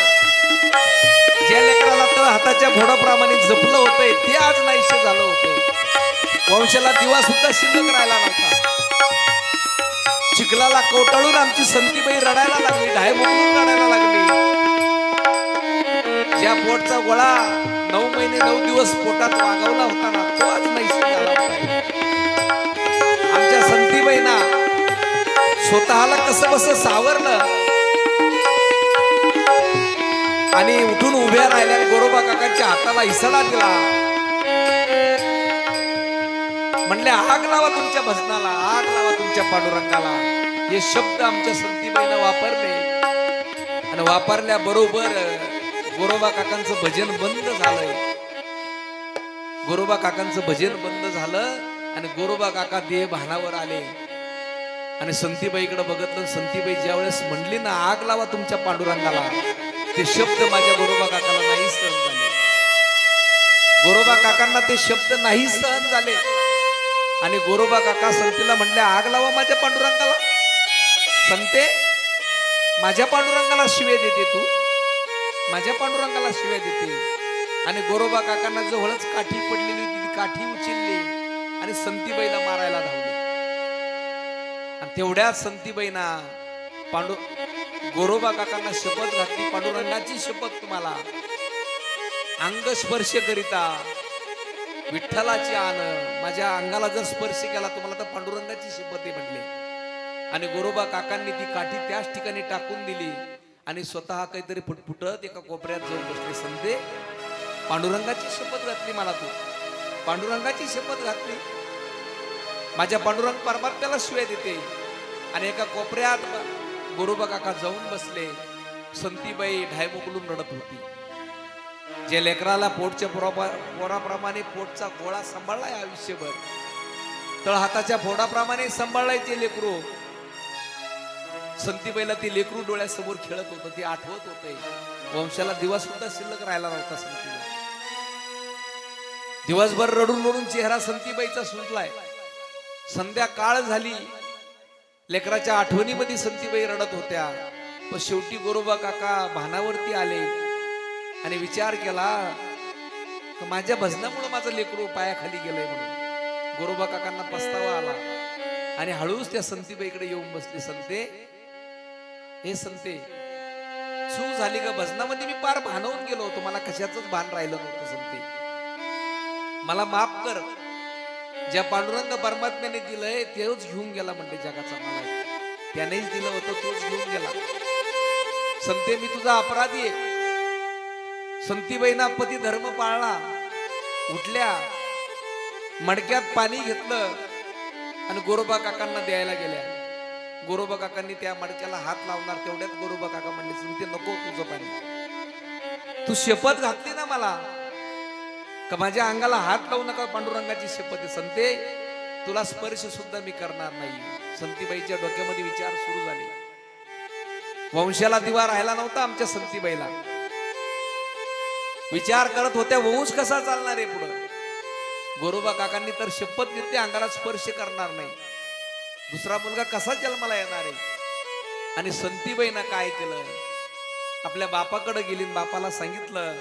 [SPEAKER 1] ज्या लेकराला तर हाताच्या घोडाप्रमाणे जपलं होतंय ते आज नाहीसे झालं होतंय. वंशाला दिवा सुद्धा शिल्लक राहिला नव्हता. चिखलाला कवटाळून आमची संतीबाई रडायला लागली, ढाय बोकलून रडायला लागली. ज्या पोटचा गोळा 9 महिने 9 दिवस पोटात वागवला होता ना, तो आज नाहीसा झाला होता. आमच्या संतीबाईंना स्वतःला कसं बस सावरलं आणि उठून उभ्या राहिल्या. गोरोबा काकांच्या हाताला इसडा दिला, म्हणले आग लावा तुमच्या भजनाला, आग लावा तुमच्या पांडुरंगाला. हे शब्द आमच्या संतीबाईनं वापरले आणि वापरल्या बरोबर गोरोबा काकांचं भजन बंद झालंय. गोरोबा काकांचं भजन बंद झालं आणि गोरोबा काका देह भानावर आले आणि संतीबाईकडे बघितलं. संतीबाई ज्यावेळेस म्हणली ना आग लावा तुमच्या पांडुरंगाला, ते शब्द माझ्या गोरोबा काकाला नाही सहन झाले. गोरोबा काकांना ते शब्द नाही सहन झाले आणि गोरोबा काका संतीला म्हणले आग लावा माझ्या पांडुरंगाला. संते माझ्या पांडुरंगाला शिवे देते तू, माझ्या पांडुरंगाला शिव्या देते. आणि गोरोबा काकांना जवळच काठी पडलेली होती, ती काठी उचलली आणि संतीबाईला मारायला धावली. आणि तेवढ्याच संतीबाईंना गोरोबा काकांना शपथ घातली, पांडुरंगाची शपथ तुम्हाला, अंग स्पर्श करिता विठ्ठलाची आण, माझ्या अंगाला जर स्पर्श केला तुम्हाला तर पांडुरंगाची शपथ आहे म्हटले. आणि गोरोबा काकांनी ती काठी त्याच ठिकाणी टाकून दिली आणि स्वतः काहीतरी फुटफुटत एका कोपऱ्यात जाऊन बसले. संते, पांडुरंगाची शपथ घातली मला तू, पांडुरंगाची शपथ घातली, माझ्या पांडुरंग परमात्म्याला शिवाय देते. आणि एका कोपऱ्यात गोरोबा काका जाऊन बसले. संतीबाई ढायमुकलून रडत होती. जे लेकराला पोटच्या पोराप्रमाणे पोटचा गोळा सांभाळलाय आयुष्यभर, तळ हाताच्या फोडाप्रमाणे सांभाळलाय ते लेकरू, संतीबाईला ते लेकरू डोळ्यासमोर खेळत होतं, ते आठवत होते. वंशाला दिवस सुद्धा शिल्लक राहिला नव्हता संतीला. दिवसभर रडून रडून चेहरा संतीबाईचा सुजलाय. संध्याकाळ झाली, लेकराच्या आठवणीमध्ये संतीबाई रडत होत्या. पण शेवटी गोरोबा काका भानावरती आले आणि विचार केला, माझ्या भजनामुळे माझं लेकरू पायाखाली गेलंय म्हणून. गोरोबा काकांना पस्तावा आला आणि हळूच त्या संतीबाईकडे येऊन बसले. संते, हे संते, चूक झाली का? भजनामध्ये मी पार भानवून गेलो होतो, मला कशाचंच भान राहिलं नव्हतं. संते, मला माफ कर. ज्या पांडुरंग परमात्म्याने दिलंय तेच घेऊन गेला म्हणले जगाचा मालक, त्यानेच दिलं होतं तोच घेऊन गेला. संते, मी तुझा अपराधी आहे. संतीबाईंना पती धर्म पाळला, उठल्या, मडक्यात पाणी घेतलं आणि गोरोबा काकांना द्यायला गेल्या. गोरोबा काकांनी त्या मडक्याला हात लावणार तेवढ्यात गोरोबा काका म्हणले, संते नको तुझं पाणी, तू शपथ घातली ना मला का माझ्या अंगाला हात लावू नका, पांडुरंगाची शपथ आहे. संते, तुला स्पर्श सुद्धा मी करणार नाही. संतीबाईच्या डोक्यामध्ये विचार सुरू झाले. वंशाला दिवा राहिला नव्हता आमच्या संतीबाईला. विचार करत होत्या, वंश कसा चालणार आहे पुढं. गोरोबा काकांनी तर शपथ घेतली, अंगाला स्पर्श करणार नाही. दुसरा मुलगा कसा जन्माला येणार आहे. आणि संतीबाईनं काय केलं, आपल्या बापाकडे गेली, बापाला सांगितलं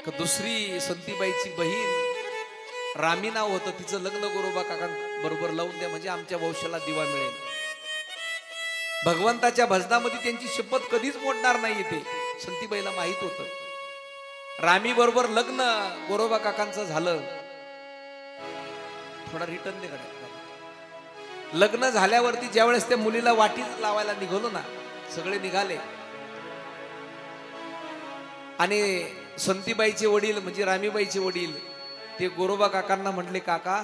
[SPEAKER 1] का दुसरी संतीबाईची बहीण रामी नाव होतं, तिचं लग्न गोरोबा काकांबरोबर लावून द्या, म्हणजे आमच्या वंशाला दिवा मिळेल. भगवंताच्या भजनामध्ये त्यांची शपथ कधीच मोडणार नाही ते संतीबाईला माहित होतं. रामी बरोबर लग्न गोरोबा काकांचं झालं. थोडा रिटर्न दे. लग्न झाल्यावरती ज्यावेळेस त्या मुलीला वाटी लावायला निघालो ना, सगळे निघाले आणि संतीबाईचे वडील म्हणजे रामीबाईचे वडील ते गोरोबा काकांना म्हटले, काका,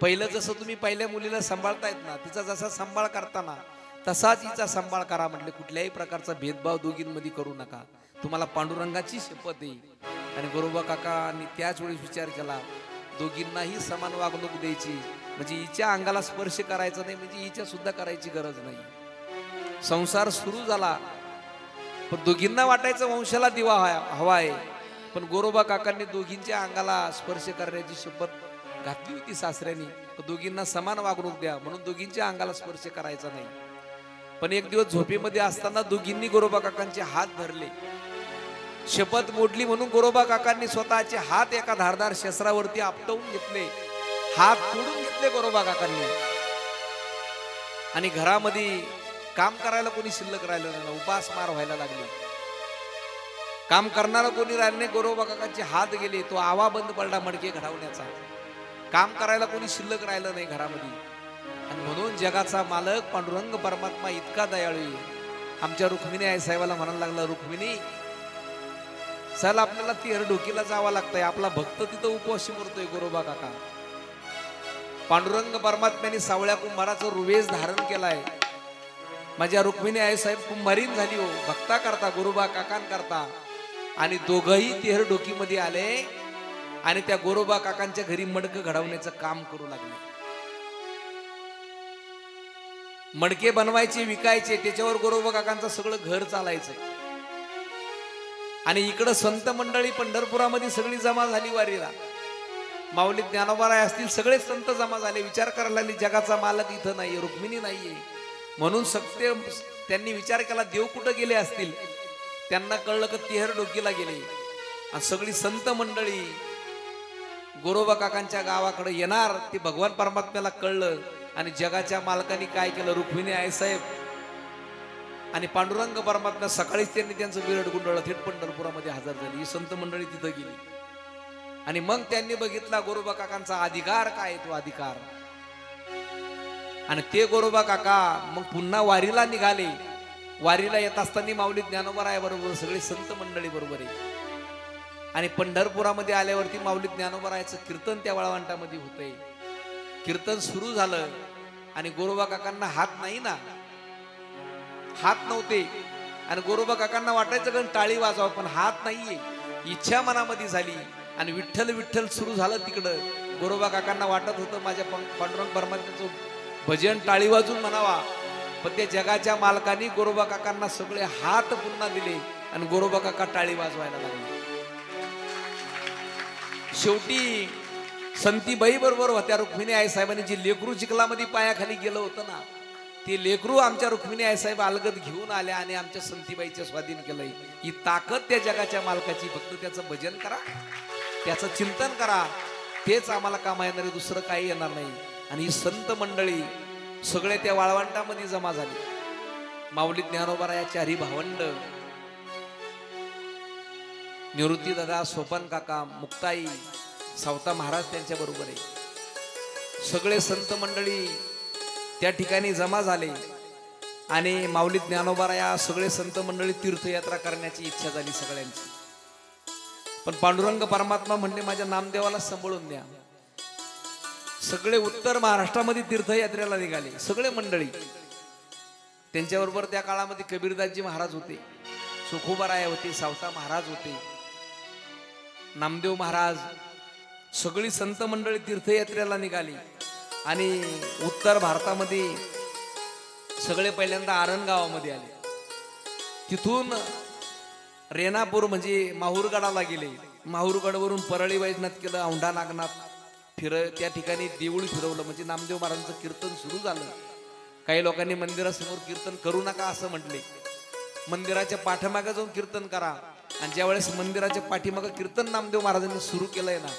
[SPEAKER 1] पहिलं जसं तुम्ही पहिल्या मुलीला सांभाळतायत ना, तिचा जसा सांभाळ करताना तसाच हिचा सांभाळ करा म्हटले. कुठल्याही प्रकारचा भेदभाव दोघींमध्ये करू नका, तुम्हाला पांडुरंगाची शपथ आहे. आणि गोरोबा काकांनी त्याच वेळेस विचार केला, दोघींनाही समान वागणूक द्यायची, म्हणजे हिच्या अंगाला स्पर्श करायचा नाही, म्हणजे हिच्या सुद्धा करायची गरज नाही. संसार सुरू झाला. पण दोघींना वाटायचं वंशाला दिवा हवा आहे, पण गोरोबा काकांनी दोघींच्या अंगाला स्पर्श करण्याची शपथ घातली होती सासऱ्यांनी, दोघींना समान वागणूक द्या म्हणून दोघींच्या अंगाला स्पर्श करायचा नाही. पण एक दिवस झोपेमध्ये असताना दोघींनी गोरोबा काकांचे हात धरले. शपथ मोडली म्हणून गोरोबा काकांनी स्वतःचे हात एका धारदार शस्त्रावरती आपटवून घेतले, हात तोडून घेतले गोरोबा काकांनी. आणि घरामध्ये काम करायला कोणी शिल्लक राहिलं नाही, उपास मार व्हायला लागले. काम करणारा कोणी राहिलं नाही, गोरोबा काकांचे हात गेले, तो आवा बंद पडला मडके घडवण्याचा. काम करायला कोणी शिल्लक राहिलं नाही घरामध्ये. आणि म्हणून जगाचा मालक पांडुरंग परमात्मा इतका दयाळू आहे. आमच्या रुक्मिणी आई साहेबाला म्हणायला लागला, रुक्मिणी चल आपल्याला तेर डोकीला जावं लागतंय, आपला भक्त तिथं उपवासी मरतोय गोरोबा काका. पांडुरंग परमात्म्याने सावळ्या कुंभाराचं रुवेश धारण केलाय. माझ्या रुक्मिणी आई साहेब कुंभारीन झाली हो, भक्ता करता गोरोबा काकां करता. आणि दोघही तेहर डोकीमध्ये आले आणि त्या गोरोबा काकांच्या घरी मडकं घडवण्याचं काम करू लागले. मडके बनवायचे, विकायचे, त्याच्यावर गोरोबा काकांचं सगळं घर चालायचं. आणि इकडं संत मंडळी पंढरपुरामध्ये सगळी जमा झाली वारीला. माऊली ज्ञानोबाराय असतील सगळे संत जमा झाले. विचार करायला लागले, जगाचा मालक इथं नाहीये, रुक्मिणी नाहीये. म्हणून सत्य त्यांनी विचार केला, देव कुठं गेले असतील. त्यांना कळलं की तेहर डोकीला गेले. आणि सगळी संत मंडळी गोरोबा काकांच्या गावाकडे येणार ते भगवान परमात्म्याला कळलं. आणि जगाच्या मालकाने काय केलं, रुक्मिणी आई साहेब आणि पांडुरंग परमात्मा सकाळीच त्यांनी त्यांचं बिरड गुंडळलं, थेट पंढरपुरामध्ये हजर झाली. ही संत मंडळी तिथं गेली आणि मग त्यांनी बघितला गोरोबा काकांचा अधिकार काय, तो अधिकार. आणि ते गोरोबा काका मग पुन्हा वारीला निघाले. वारीला येत असताना माऊली ज्ञानोबरायाबरोबर सगळी संत मंडळी बरोबर आहे. आणि पंढरपुरामध्ये आल्यावरती माऊली ज्ञानोबरायाचं कीर्तन त्या वाळवंटामध्ये होतंय. कीर्तन सुरू झालं आणि गोरोबा काकांना हात नाही ना, हात नव्हते. आणि गोरोबा काकांना वाटायचं कारण टाळी वाजवा, पण हात नाहीये. इच्छा मनामध्ये झाली आणि विठ्ठल विठ्ठल सुरू झालं तिकडं. गोरोबा काकांना वाटत होतं माझ्या पांडुरंग परमात्म्याचं भजन टाळी वाजून म्हणावा, पण त्या जगाच्या मालकाने गोरोबा काकांना सगळे हात पुन्हा दिले आणि गोरोबा काका टाळी वाजवायला लागले. शेवटी संतीबाई बरोबर होत्या रुक्मिणी आई साहेबांनी जी लेकरू चिखलामध्ये पायाखाली गेलं होतं ना, ते लेकरू आमच्या रुक्मिणी आई साहेब अलगद घेऊन आल्या आणि आमच्या संतीबाईच्या स्वाधीन केलंय. ही ताकद त्या जगाच्या मालकाची. फक्त त्याचं भजन करा, त्याचं चिंतन करा, तेच आम्हाला काम येणार आहे, दुसरं काही येणार नाही. आणि ही संत मंडळी सगळे त्या वाळवंटामध्ये जमा झाली. माऊली ज्ञानोबरायाचे हरिभावंड निवृत्ती दादा, सोपन काका, मुक्ताई, सावता महाराज त्यांच्या बरोबर आहे. सगळे संत मंडळी त्या ठिकाणी जमा झाले आणि माऊली ज्ञानोबराया सगळे संत मंडळी तीर्थयात्रा करण्याची इच्छा झाली सगळ्यांची. पण पांडुरंग परमात्मा म्हणले माझ्या नामदेवाला सांभाळून द्या. सगळे उत्तर महाराष्ट्रामध्ये तीर्थयात्रेला निघाले सगळे मंडळी. त्यांच्याबरोबर त्या काळामध्ये कबीरदासजी महाराज होते, सुखोबाराया होते, सावता महाराज होते, नामदेव महाराज, सगळी संत मंडळी तीर्थयात्रेला निघाली. आणि उत्तर भारतामध्ये सगळे पहिल्यांदा आरण गावामध्ये आले. तिथून रेणापूर म्हणजे माहूरगडाला गेले. माहूरगडवरून परळी वैजनाथ केलं, औंढा नागनाथ त्या ठिकाणी देऊळ फिरवलं. म्हणजे नामदेव महाराजांचं कीर्तन सुरू झालं. काही लोकांनी मंदिरासमोर कीर्तन करू नका असं म्हटले, मंदिराच्या पाठीमागे जाऊन कीर्तन करा. आणि ज्या वेळेस मंदिराच्या पाठीमागे कीर्तन नामदेव महाराजांनी सुरू केलंय ना,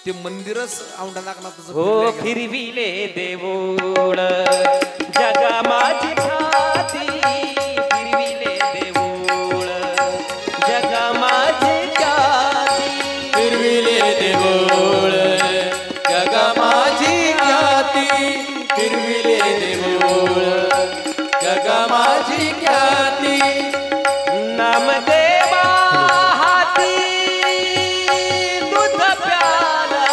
[SPEAKER 1] ते मंदिरच औंढा नागनाथाचं
[SPEAKER 2] हो फिरविले देऊळ जगा माझी ख्याती, फिरविले देऊळ जगा माझी ख्याती,
[SPEAKER 3] फिरविले देऊळ जगा माझी ख्याती, फिरविले देऊळ जगा माझी ख्याती.
[SPEAKER 2] नामदेवा हाती दूध प्याला,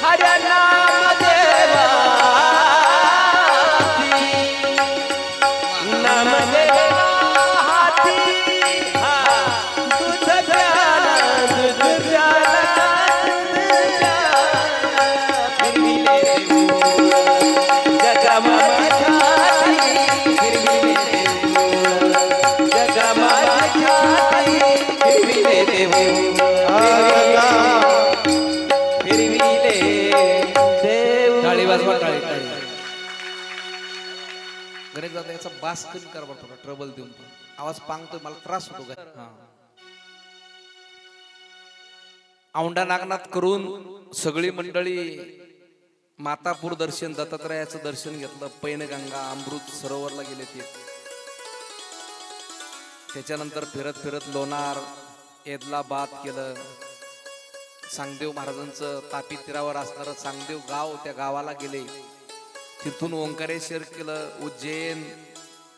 [SPEAKER 2] हर नामदेवा नामदेवा हाती दूध प्याला, दूध प्याला, दूध प्याला. फिरविले देऊळ जगा माझी ख्याती, फिरविले देऊळ जगा माझी ख्याती, फिरविले देऊळ, फिरविले देऊळ.
[SPEAKER 1] टाळी वाजवा, टाळी टाळी. गणेश दादा याचा बास कमी करा बरं, थोडा ट्रबल देऊन. आवाज पांगतोय, मला त्रास होतो का. औंढा नागनाथ करून सगळी मंडळी मातापूर दर्शन, दत्तात्रयाचं दर्शन घेतलं. पैनगंगा, अमृत सरोवरला गेले ते. त्याच्यानंतर फिरत फिरत लोणार, एदलाबाद केलं. सांगदेव महाराजांचं तापी तीरावर असणारं सांगदेव गाव, त्या गावाला गेले. तिथून ओंकारेश्वर केलं, उज्जैन,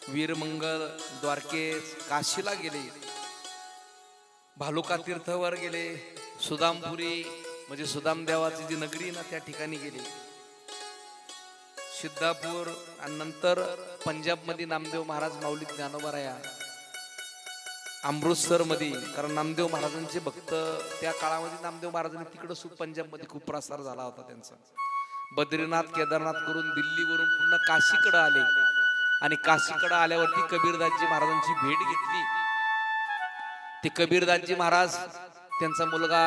[SPEAKER 1] वीरमंगल, द्वारकेश, काशीला गेले. भालुका तीर्थवर गेले. सुदामपुरी म्हणजे सुदामदेवाची जी नगरी ना, त्या ठिकाणी गेले. सिद्धापूर आणि नंतर पंजाब मध्ये नामदेव महाराज, माऊली ज्ञानोबराया. अमृतसर मध्ये, कारण नामदेव महाराजांचे भक्त त्या काळामध्ये नामदेव महाराजांनी तिकडं पंजाब मध्ये खूप प्रसार झाला होता त्यांचा. बद्रीनाथ, केदारनाथ करून दिल्लीवरून पुन्हा काशीकडे आले. आणि काशीकडे आल्यावरती कबीरदासजी महाराजांची भेट घेतली. ते कबीरदासजी महाराज, त्यांचा मुलगा,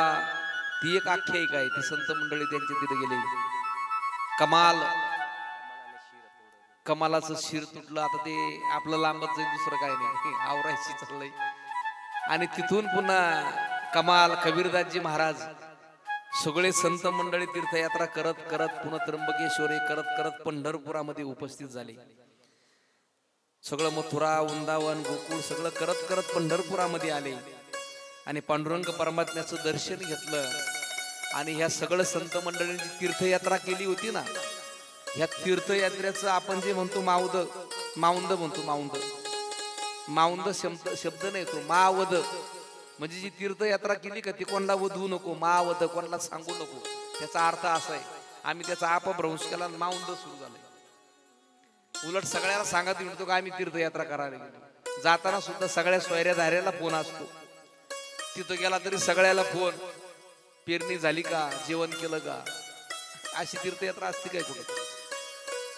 [SPEAKER 1] ती एक आख्यायिका आहे. ती संत मंडळी त्यांच्या तिथे गेले. कमालाचं शिर तुटलं. आता ते आपलं लांबच जाईल, दुसरं काय नाही, आवरायची चाललंय. आणि तिथून पुन्हा कमाल, कबीरदासजी महाराज सगळे संत मंडळी तीर्थयात्रा करत करत पुन्हा त्र्यंबकेश्वरी करत करत पंढरपुरामध्ये उपस्थित झाले. सगळं मथुरा वृंदावन गोकुळ सगळं करत करत पंढरपुरामध्ये आले आणि पांडुरंग परमात्म्याचं दर्शन घेतलं. आणि ह्या सगळं संत मंडळींची तीर्थयात्रा केली होती ना, ह्या तीर्थयात्रेचं आपण जे म्हणतो माऊंद म्हणतो, माऊंद शब्द नाही तो मावद, म्हणजे जी तीर्थयात्रा केली का ती कोणाला वधू नको, मावद कोणाला सांगू नको, त्याचा अर्थ असा आहे. आम्ही त्याचा अपभ्रंश केला, माऊंद सुरू झालंय. उलट सगळ्याला सांगत म्हणतो का आम्ही तीर्थयात्रा करायला गेलो. जाताना सुद्धा सगळ्या सोयऱ्या धाऱ्याला फोन असतो, तिथं गेला तरी सगळ्याला फोन, पेरणी झाली का, जेवण केलं का. अशी तीर्थयात्रा असते काय कुठे.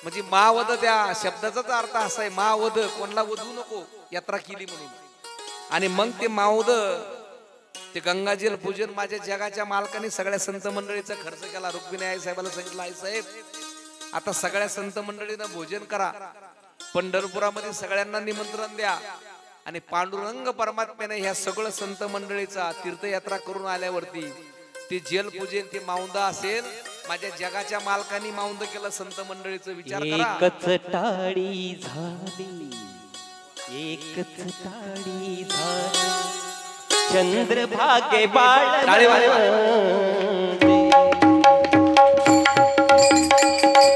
[SPEAKER 1] म्हणजे मावद त्या शब्दाचाच अर्थ असा आहे, मावद कोणाला वधू नको, यात्रा केली म्हणून. आणि मग ते मावद ते गंगाजल पूजन माझ्या जगाच्या मालकाने सगळ्या संत मंडळीचा खर्च केला. रुक्मिणी आई साहेबाला सांगितलं, आई साहेब आता सगळ्या संत मंडळींना भोजन करा, पंढरपुरामध्ये सगळ्यांना निमंत्रण द्या. आणि पांडुरंग परमात्म्याने ह्या सगळं संत मंडळीचा तीर्थयात्रा करून आल्यावरती ते जलपूजन ते माऊंदा असेल, माझ्या जगाच्या मालकाने माऊंद केलं संत मंडळीचं. विचार करा.
[SPEAKER 2] एकच टाळी झाली, एकच टाळी झाली, चंद्रभागे बाळ
[SPEAKER 1] टाळी वाजवा.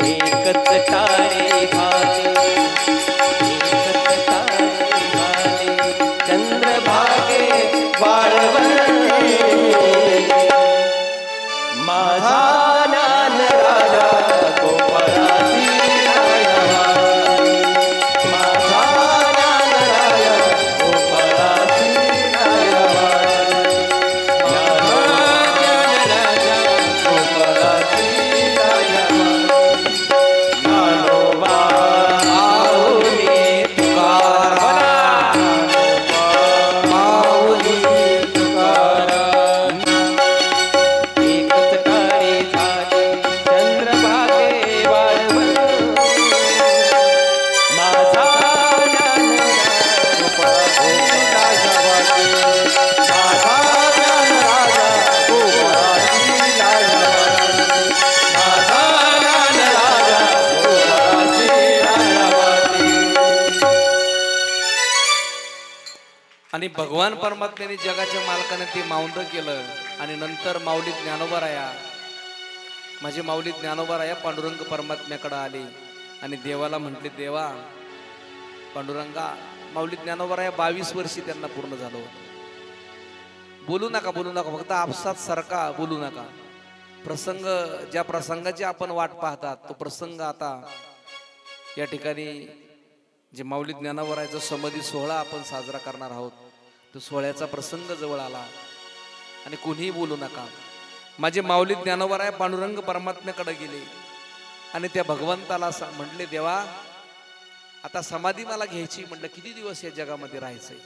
[SPEAKER 2] एकच टाळी झाली, एकच टाळी झाली, चंद्रभागे बाळवण माझा ज्ञान राजा गोपाळाची रायवाडी, माझा ज्ञान राजा गोपाळाची रायवाडी, ज्ञान राजा गोपाळाची रायवाडी, ज्ञानोबा माऊली तुकाराम, माऊली तुकाराम. एकच टाळी झाली, चंद्रभागे वाळवण माझा ज्ञान राजा गोपाळाची रायवाडी, माझा ज्ञान राजा गोपाळाची रायवाडी, माझा ज्ञान राजा गोपाळाची रायवाडी.
[SPEAKER 1] आणि भगवान परमात्म्याने जगाच्या मालकाने ते माऊंद केलं. आणि नंतर माऊली ज्ञानोबाराया, माझे माऊली ज्ञानोबाराया पांडुरंग परमात्म्याकडे आले आणि देवाला म्हटले, देवा पांडुरंगा, माऊली ज्ञानोबाराया 22 वर्षी त्यांना पूर्ण झालं होतं. बोलू नका फक्त आपसात सारखा बोलू नका. प्रसंग ज्या प्रसंगाची आपण वाट पाहतात तो प्रसंग आता या ठिकाणी जे माऊली ज्ञानोबारायाचा समाधी सोहळा आपण साजरा करणार आहोत, तो सोहळ्याचा प्रसंग जवळ आला आणि कोणीही बोलू नका. माझे माऊली ज्ञानोबाराया पांडुरंग परमात्म्याकडे गेले आणि त्या भगवंताला म्हटले, देवा आता समाधी मला घ्यायची. म्हटलं किती दिवस या जगामध्ये राहायचंय.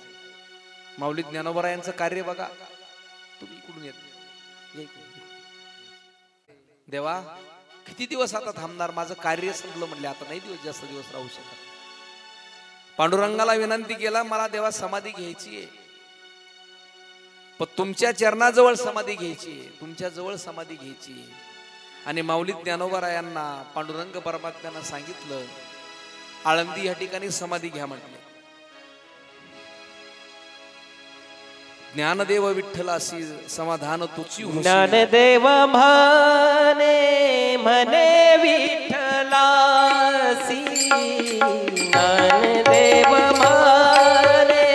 [SPEAKER 1] माऊली ज्ञानोबारायांचं कार्य बघा. तुम्ही इकडून येत, देवा किती दिवस आता थांबणार, माझं कार्य संपलं. म्हणले आता नाही जास्त दिवस राहू शकत. पांडुरंगाला विनंती केला, मला देवा समाधी घ्यायची आहे, पण तुमच्या चरणाजवळ समाधी घ्यायची आहे, तुमच्या जवळ समाधी घ्यायची आहे. आणि माऊली ज्ञानोबारायांना पांडुरंग परमात्म्यानं सांगितलं, आळंदी या ठिकाणी समाधी घ्या म्हटले. ज्ञानदेव विठ्ठलासी समाधान तुची होशी.
[SPEAKER 2] ज्ञानदेव म्हणे म्हणे विठ्ठलासी, ज्ञानदेव म्हणे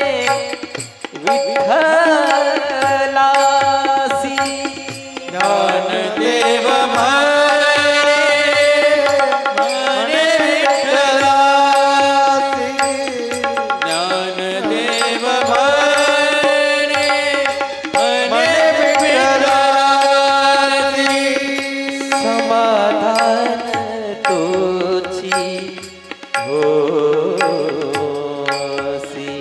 [SPEAKER 2] विठ्ठलासी,
[SPEAKER 3] ज्ञानदेव म्हणे विठ्ठलासी, ज्ञानदेव म्हणे विठ्ठलासी,
[SPEAKER 2] समाधान तुची होसी,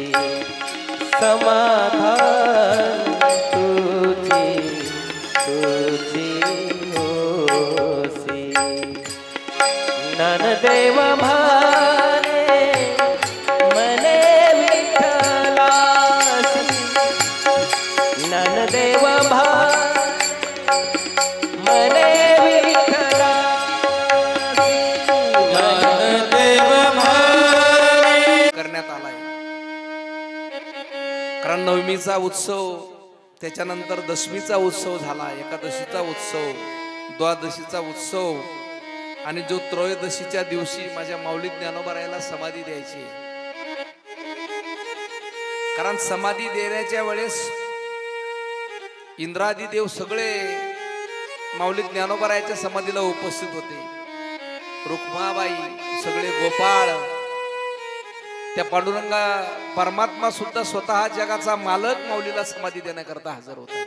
[SPEAKER 2] समाधान तुची होसी. ज्ञानदेव म्हणे म्हणे विठ्ठलासी, ज्ञानदेव मने विठ्ठला
[SPEAKER 3] देव म्हणे
[SPEAKER 1] करण्यात आलाय. कारण नवमीचा उत्सव, त्याच्यानंतर दशमीचा उत्सव झाला, एकादशीचा उत्सव, द्वादशीचा उत्सव, आणि जो त्रयोदशीच्या दिवशी माझ्या माऊली ज्ञानोबारायाला समाधी द्यायची. कारण समाधी देण्याच्या वेळेस इंद्रादी देव सगळे माऊली ज्ञानोबारायाच्या समाधीला उपस्थित होते. रुक्माबाई, सगळे गोपाळ, त्या पांडुरंगा परमात्मा सुद्धा स्वतः जगाचा मालक माऊलीला समाधी देण्याकरता हजर होता.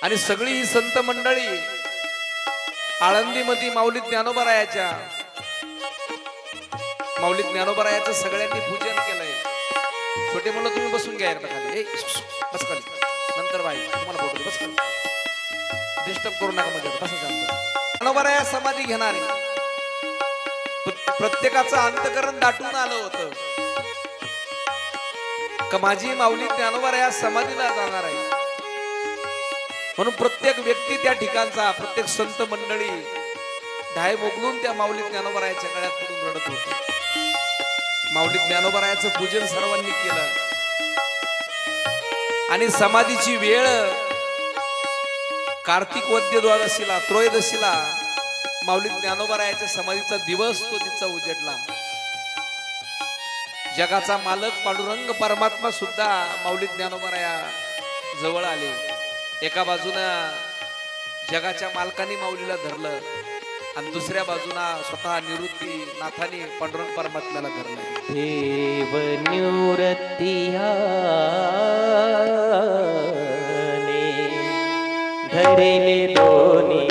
[SPEAKER 1] आणि सगळी ही संत मंडळी आळंदीमध्ये माऊली ज्ञानोबारायाच्या सगळ्यांनी पूजन केलंय. छोटे मुलं तुम्ही बसून घ्या एकदा खाली, बस खाली, नंतर बाई तुम्हाला बोलतो, बस खाली, डिस्टर्ब करू नका मध्ये, बसा शांत. ज्ञानोबाराया समाधी घेणारी प्रत्येकाचं अंतकरण दाटून आलं होतं का माझी माऊली ज्ञानोबाराया समाधीला जाणार आहे. म्हणून प्रत्येक व्यक्ती त्या ठिकाणचा, प्रत्येक संत मंडळी ढाय मोकलून त्या माऊली ज्ञानोबारायाच्या गळ्यात पडून रडत होते. माऊली ज्ञानोबारायाचं पूजन सर्वांनी केलं. आणि समाधीची वेळ कार्तिक वद्य द्वादशीला, त्रयोदशीला माऊली ज्ञानोबारायाच्या समाधीचा दिवस तो तिचा उजेडला. जगाचा मालक पांडुरंग परमात्मा सुद्धा माऊली ज्ञानोबाराया जवळ आले. एका बाजूनं जगाच्या मालकाने माऊलीला धरलं आणि दुसऱ्या बाजूला स्वतः निवृत्ती नाथाने पांडुरंग परमात्म्याला धरलं.
[SPEAKER 2] देव निवृत्तियाने धरले दोन्ही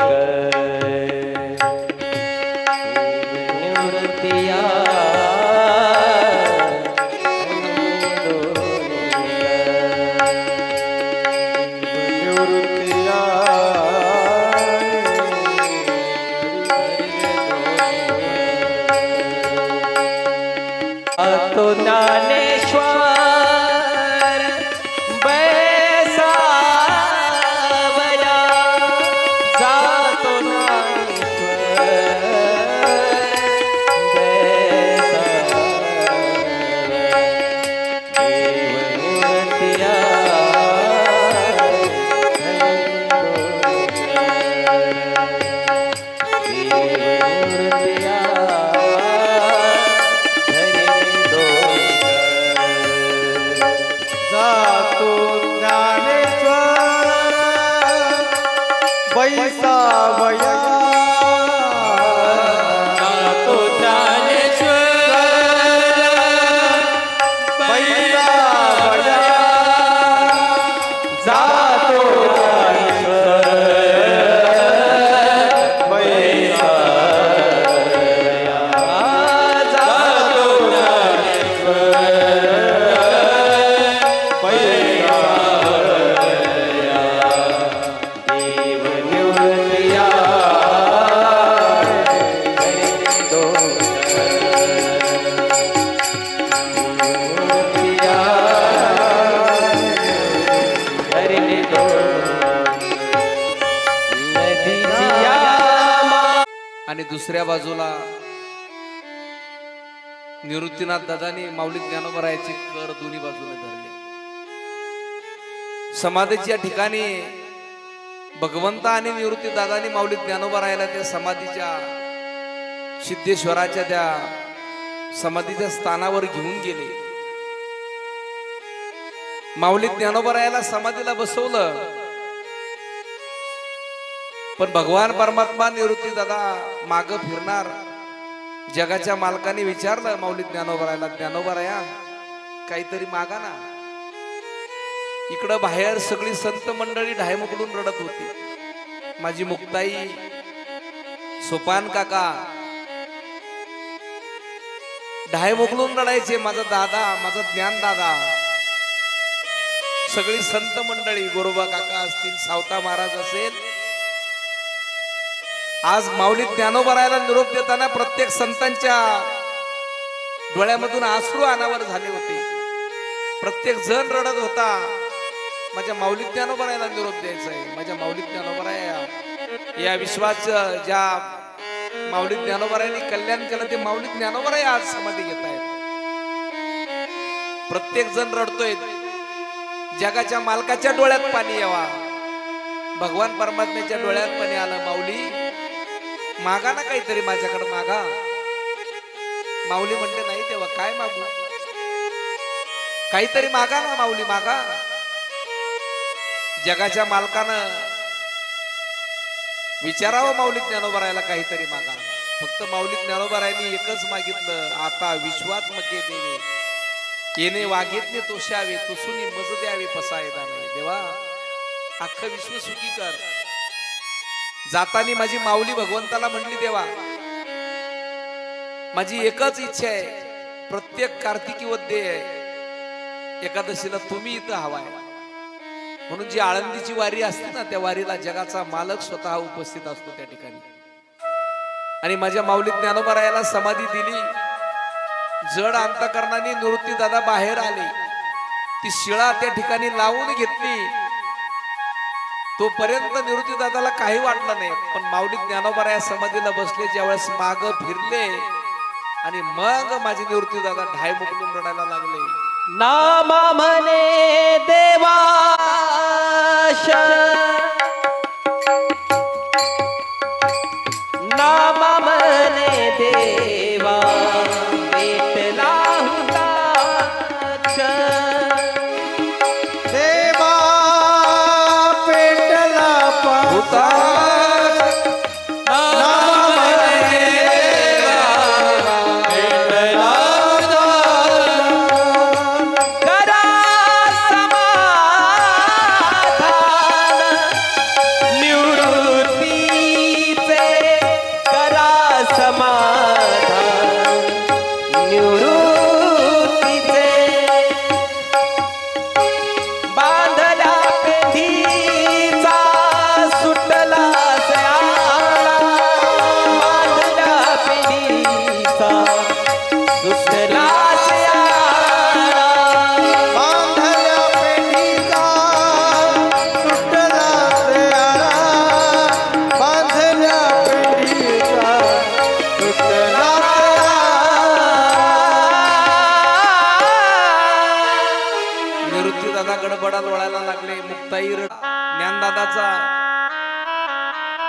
[SPEAKER 2] तो ज्ञानेश्वर बैसावया जातो ज्ञानेश्वर
[SPEAKER 1] आणि दुसऱ्या बाजूला निवृत्तीनाथ दादांनी माऊली ज्ञानोबारायाचे कर दोन्ही बाजूने धरले. समाधीच्या ठिकाणी भगवंत आणि निवृत्ती दादांनी माऊली ज्ञानोबारायाला त्या समाधीच्या सिद्धेश्वराच्या त्या समाधीच्या स्थानावर घेऊन गेले. माऊली ज्ञानोबारायाला समाधीला बसवलं, पण भगवान परमात्मा निवृत्ती दादा माग फिरणार. जगाच्या मालकाने विचारलं माऊली ज्ञानोबारायाला, ज्ञानोबाराया काहीतरी मागा ना. इकडं बाहेर सगळी संत मंडळी ढायमुकडून रडत होती. माझी मुक्ताई, सोपान काका ढायमुकडून रडायचे. माझा दादा, माझा ज्ञान दादा, सगळी संत मंडळी, गोरोबा काका असतील, सावता महाराज असेल. आज माऊली ज्ञानोबारायाला निरोप देताना प्रत्येक संतांच्या डोळ्यामधून अश्रू अनावर झाले होते. प्रत्येक जण रडत होता. माझ्या माऊली ज्ञानोबरायाला निरोप द्यायचा आहे. माझ्या माऊली ज्ञानोबराया या विश्वास ज्या माऊली ज्ञानोबरायांनी कल्याण केलं ते माऊली ज्ञानोबराया आज समाधी घेत आहेत. प्रत्येक जण रडतोय. जगाच्या मालकाच्या डोळ्यात पाणी यावा. भगवान परमात्म्याच्या डोळ्यात पाणी आलं. माऊली मागा ना काहीतरी माझ्याकडे मागा. माऊली म्हणते नाही तेव्हा काय मागू, काहीतरी मागा ना माऊली मागा. जगाच्या मालकानं विचारावं माऊली ज्ञानोबरायाला काहीतरी मागा. फक्त माऊली ज्ञानोबरायांनी एकच मागितलं, आता विश्वात्मके देवे येणे वागेतने तोषावे तुसुनी मज द्यावे पसायदा नाही. देवा अख्खं विश्व सुखी कर. जातानी माझी माऊली भगवंताला म्हणली, देवा माझी एकच इच्छा आहे, प्रत्येक कार्तिकी वद्य एकादशीला तुम्ही इथं हवाय. म्हणून जी आळंदीची वारी असते ना त्या वारीला जगाचा मालक स्वतः उपस्थित असतो त्या ठिकाणी. आणि माझ्या माऊली ज्ञानोबरायाला समाधी दिली. जड अंतकरणाने निवृत्ती दादा बाहेर आले. ती शिळा त्या ठिकाणी लावून घेतली. तोपर्यंत निवृत्ती दादाला काही वाटलं नाही. पण माऊली ज्ञानोबराया समाधीला बसले. ज्यावेळेस माग फिरले आणि मग माझे निवृत्ती दादा ढाय मुकलून रडायला लागले.
[SPEAKER 2] नामा म्हणे देवाश, नामा म्हणे देवा भेटला हुताच.
[SPEAKER 3] देवा पेटला
[SPEAKER 1] होता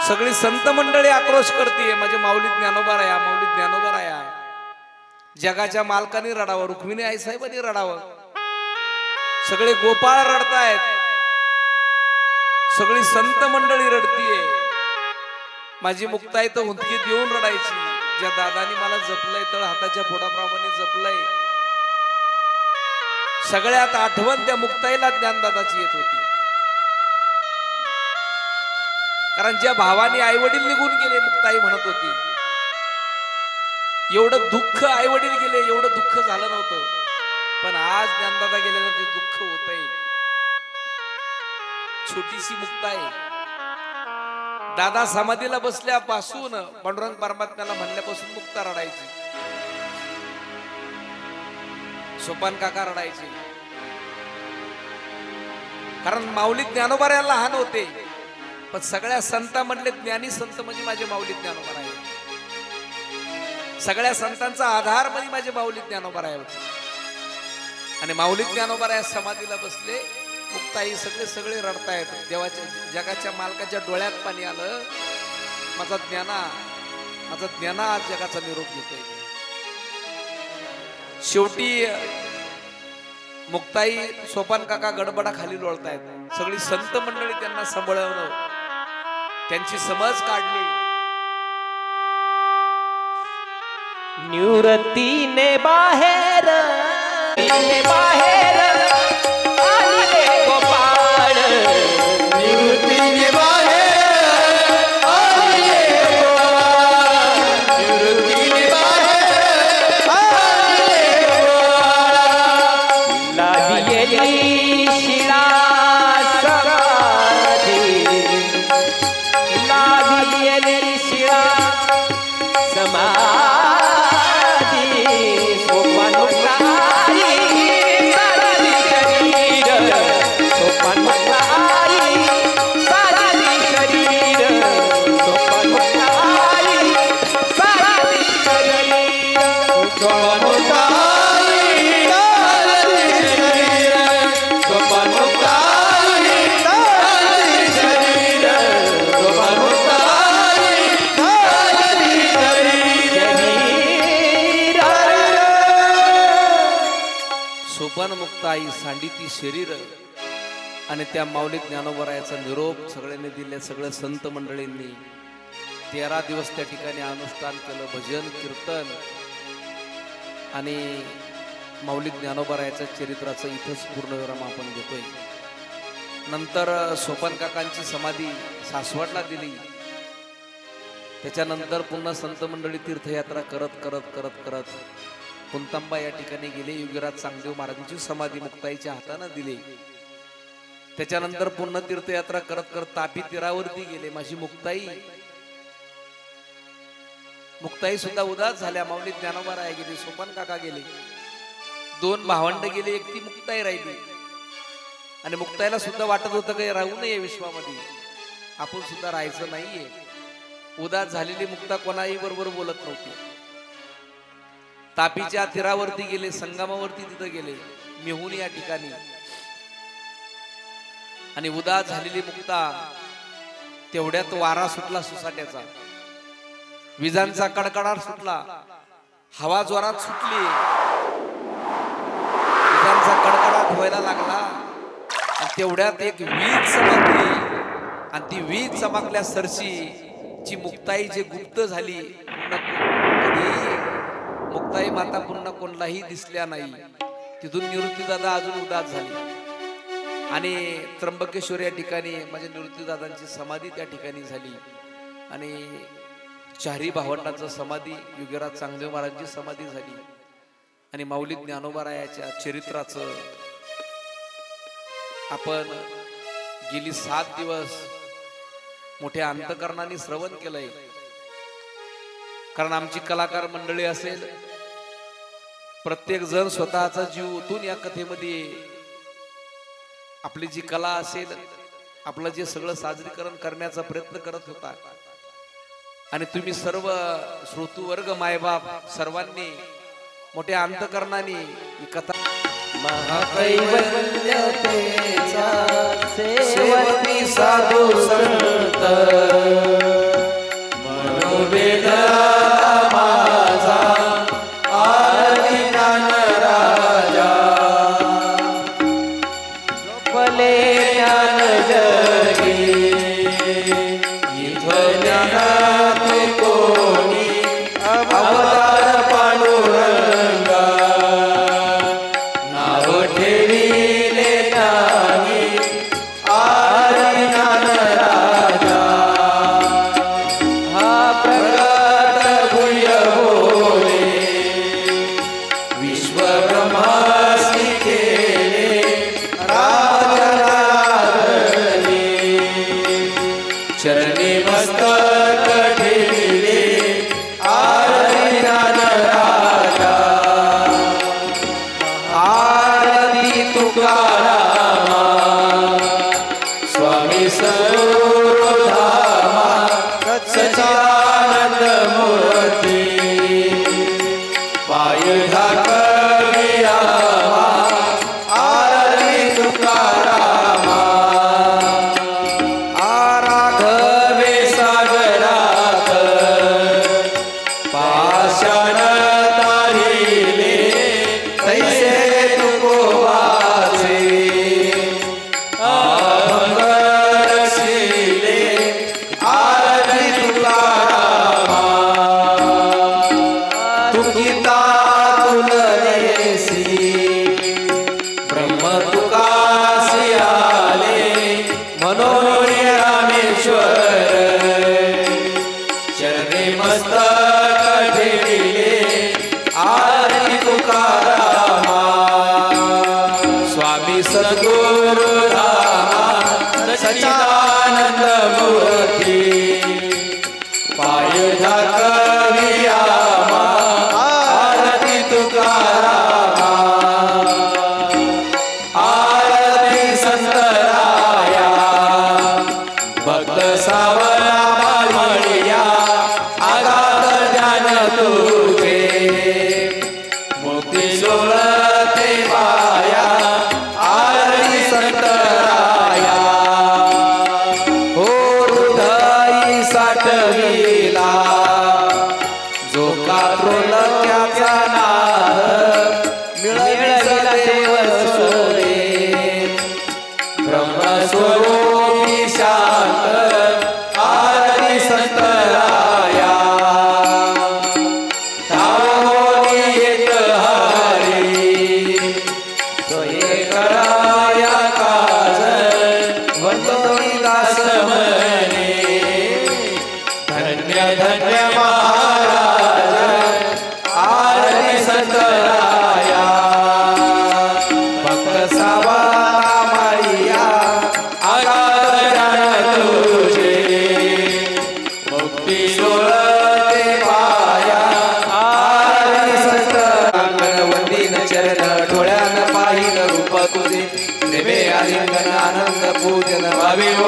[SPEAKER 1] सगळी संत मंडळी आक्रोश करते. माझे माऊली ज्ञानोबराया माऊली ज्ञानोबराया. जगाच्या मालकाने रडावं, रुक्मिणी आई साहेबांनी रडावं. सगळे गोपाळ रडतायत. सगळी संत मंडळी रडतीये. माझी मुक्ताई तर हुंदकीत येऊन रडायची. ज्या दादानी मला जपलंय तळ हाताच्या फोडाप्रमाणे जपलंय. सगळ्यात आठवण त्या मुक्ताईला ज्ञानदादाची येत होती. कारण ज्या भावाने आई वडील निघून गेले मुक्ताई म्हणत होती, एवढं दुःख आई वडील गेले एवढं दुःख झालं नव्हतं. पण आज ज्ञानदादा गेल्यानं ते दुःख होतंय. छोटीशी मुक्ताई दादा समाधीला बसल्यापासून पांडुरंग परमात्म्याला म्हणल्यापासून मुक्ता रडायची. सोपान काका रडायचे. कारण माऊली ज्ञानोबराया लहान होते. पण सगळ्या संतांमधले ज्ञानी संत म्हणजे माझे माऊली ज्ञानोबराया. सगळ्या संतांचा आधार म्हणजे माझे माऊली ज्ञानोबराया होते. आणि माऊली ज्ञानोबराया समाधीला बसले. मुक्ताई सगळे सगळे रडतायत. देवाच्या जगाच्या मालकाच्या डोळ्यात पाणी आलं. माझा ज्ञाना आज जगाचा निरोप घेतोय. शेवटी मुक्ताई सोपान काका गडबडा खाली लोळतायत. सगळी संत मंडळी त्यांना सांभाळवलं, त्यांची समज काढली.
[SPEAKER 2] निवृत्तीने बाहेर बाहेर आले गोपाळ.
[SPEAKER 3] निवृत्तीने बाहेर आले गोपाळ. निवृत्तीने बाहेर आले गोपाळ.
[SPEAKER 2] लावियली शिळा समाधी, लावियली शिळा समाधी. सोपान
[SPEAKER 1] सोपान मुक्ताई सांडिती शरीर आणि त्या माऊली ज्ञानोबरायाचा निरोप सगळ्यांनी दिले. सगळ्या संत मंडळींनी 13 दिवस त्या ठिकाणी अनुष्ठान केलं, भजन कीर्तन आणि माऊली ज्ञानोबरायाच्या चरित्राचं इथंच पूर्णविराम आपण घेतोय. नंतर सोपान काकांची समाधी सासवडला दिली. त्याच्यानंतर पुन्हा संत मंडळी तीर्थयात्रा करत करत करत करत कुंतांबा या ठिकाणी गेले. योगीराज चांगदेव महाराजांची समाधी मुक्ताईच्या हाताने दिली. त्याच्यानंतर पुन्हा तीर्थयात्रा करत करत तापी तीरावरती गेले. माझी मुक्ताई सुद्धा उदास झाल्या. माऊली ज्ञानोबराया गेली, सोपान काका गेले, 2 भावंड गेले, एकटी मुक्ताई राहिली. आणि मुक्ताईला सुद्धा वाटत होतं काही राहू नये विश्वामध्ये, आपण सुद्धा राहायचं नाहीये. उदास झालेली मुक्ता कोणाही बरोबर बोलत नव्हती. तापीच्या तीरावरती गेले, संगमावरती तिथं गेले, मेहुण या ठिकाणी. आणि उदास झालेली मुक्ता तेवढ्यात वारा सुटला सुसाट्याचा, विजांचा कडकडाट सुटला, हवा जोरात सुटली, विजांचा कडकडाट व्हायला लागला. आणि तेवढ्यात एक वीज चमकली आणि ती वीज चमकल्या सरशी ची मुक्ताई जे गुप्त झाली. मुक्ताई माता पुन्हा कोणालाही दिसल्या नाही. तिथून निवृत्ती दादा अजून उदास झाली आणि त्र्यंबकेश्वर या ठिकाणी माझ्या निवृत्ती दादांची समाधी त्या ठिकाणी झाली. आणि 4ही भावंडांचं समाधी, योगीराज चांगदेव महाराजांची समाधी झाली. आणि माऊली ज्ञानोबरायाच्या चरित्राचं आपण गेली 7 दिवस मोठ्या अंतकरणाने श्रवण केलंय. कारण आमची कलाकार मंडळी असेल, प्रत्येक जण स्वतःचा जीव ओतून या कथेमध्ये आपली जी कला असेल, आपलं जे सगळं साजरीकरण करण्याचा प्रयत्न करत होता. आणि तुम्ही सर्व श्रोतृवर्ग, मायबाप सर्वांनी मोठ्या अंतकरणाने ही कथा
[SPEAKER 3] महाकैवल्यतेचा सेवती साधू संत मनोवेदना माझा आरती ज्ञान राजा झोपले ज्ञान जगी इथं ज्ञानात कोणी अवतार पांडुरंगा नाव ठेविले नाही आरती ज्ञान राजा हा प्रगट गुह्य बोले विश्व ब्रह्मासी केले राजनारणी चरणी मस्तक ठेविले आरती ज्ञान राजा आरती तुकारामा स्वामी सद्गुरुधामा सच्चिदानंद मूर्ती पाय ढाकविरामा आरती तुकारामा आराघवे सागरात पाषाण तारिले तैसे तुकोबाचे अभंग रसिले आरती तुकारामा तुकिता तुलनेसी ब्रह्म तुकासी आले मनोहर रामेश्वर चरणी मस्तक ठेविले आरती तुकारामा स्वामी सद्गुरुधामा सच्चिदानंद मूर्ती पाय ढाकविरामा आरती तुकारामा आरती संतराया भक्त सावळा बालमळिया आगाध ज्ञान तुझे मुक्ती सोळते पाया आरती संतराया हो हृदय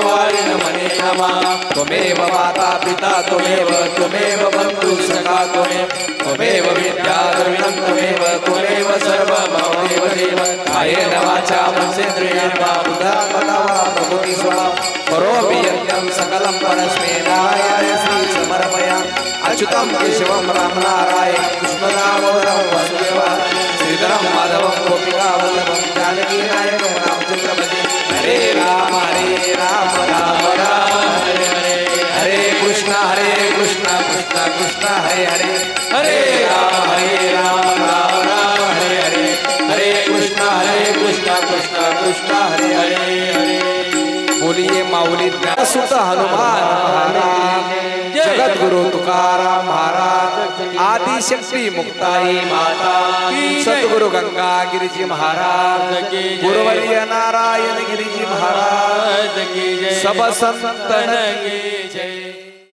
[SPEAKER 3] वारिण मने नमः त्वमेव माता पिता त्वमेव बन्धु सखा त्वमेव विद्या द्रविणं त्वमेव सर्वं ममेव देव कायेन वाचा मनसेन्द्रियेण वा बुद्ध्यात्मना वा प्रकृति स्वभाव करोमि यज्ञं सकलं परस्मै नारायणाय श्री समर्पयामि अच्युतं केशवं रामनारायण कृष्णदामोदरं वासुदेवं श्रीधरं माधवं गोपिकावल्लभं जानकीनायकं रामचन्द्रपति हरे राम राम राम हरे हरे हरे कृष्ण कृष्ण कृष्ण हरे हरे हरे राम राम राम हरे हरे हरे कृष्ण कृष्ण कृष्ण हरे हरे हरे बोलिए माऊली ज्ञानसुत हनुमान महाराज जगत गुरु तुकाराम महाराज आदि शक्ति मुक्ताई माता सतगुरु गंगा गिरिजी महाराज गुरुवर्य नारायण गिरिजी महाराज सब संतन की जय।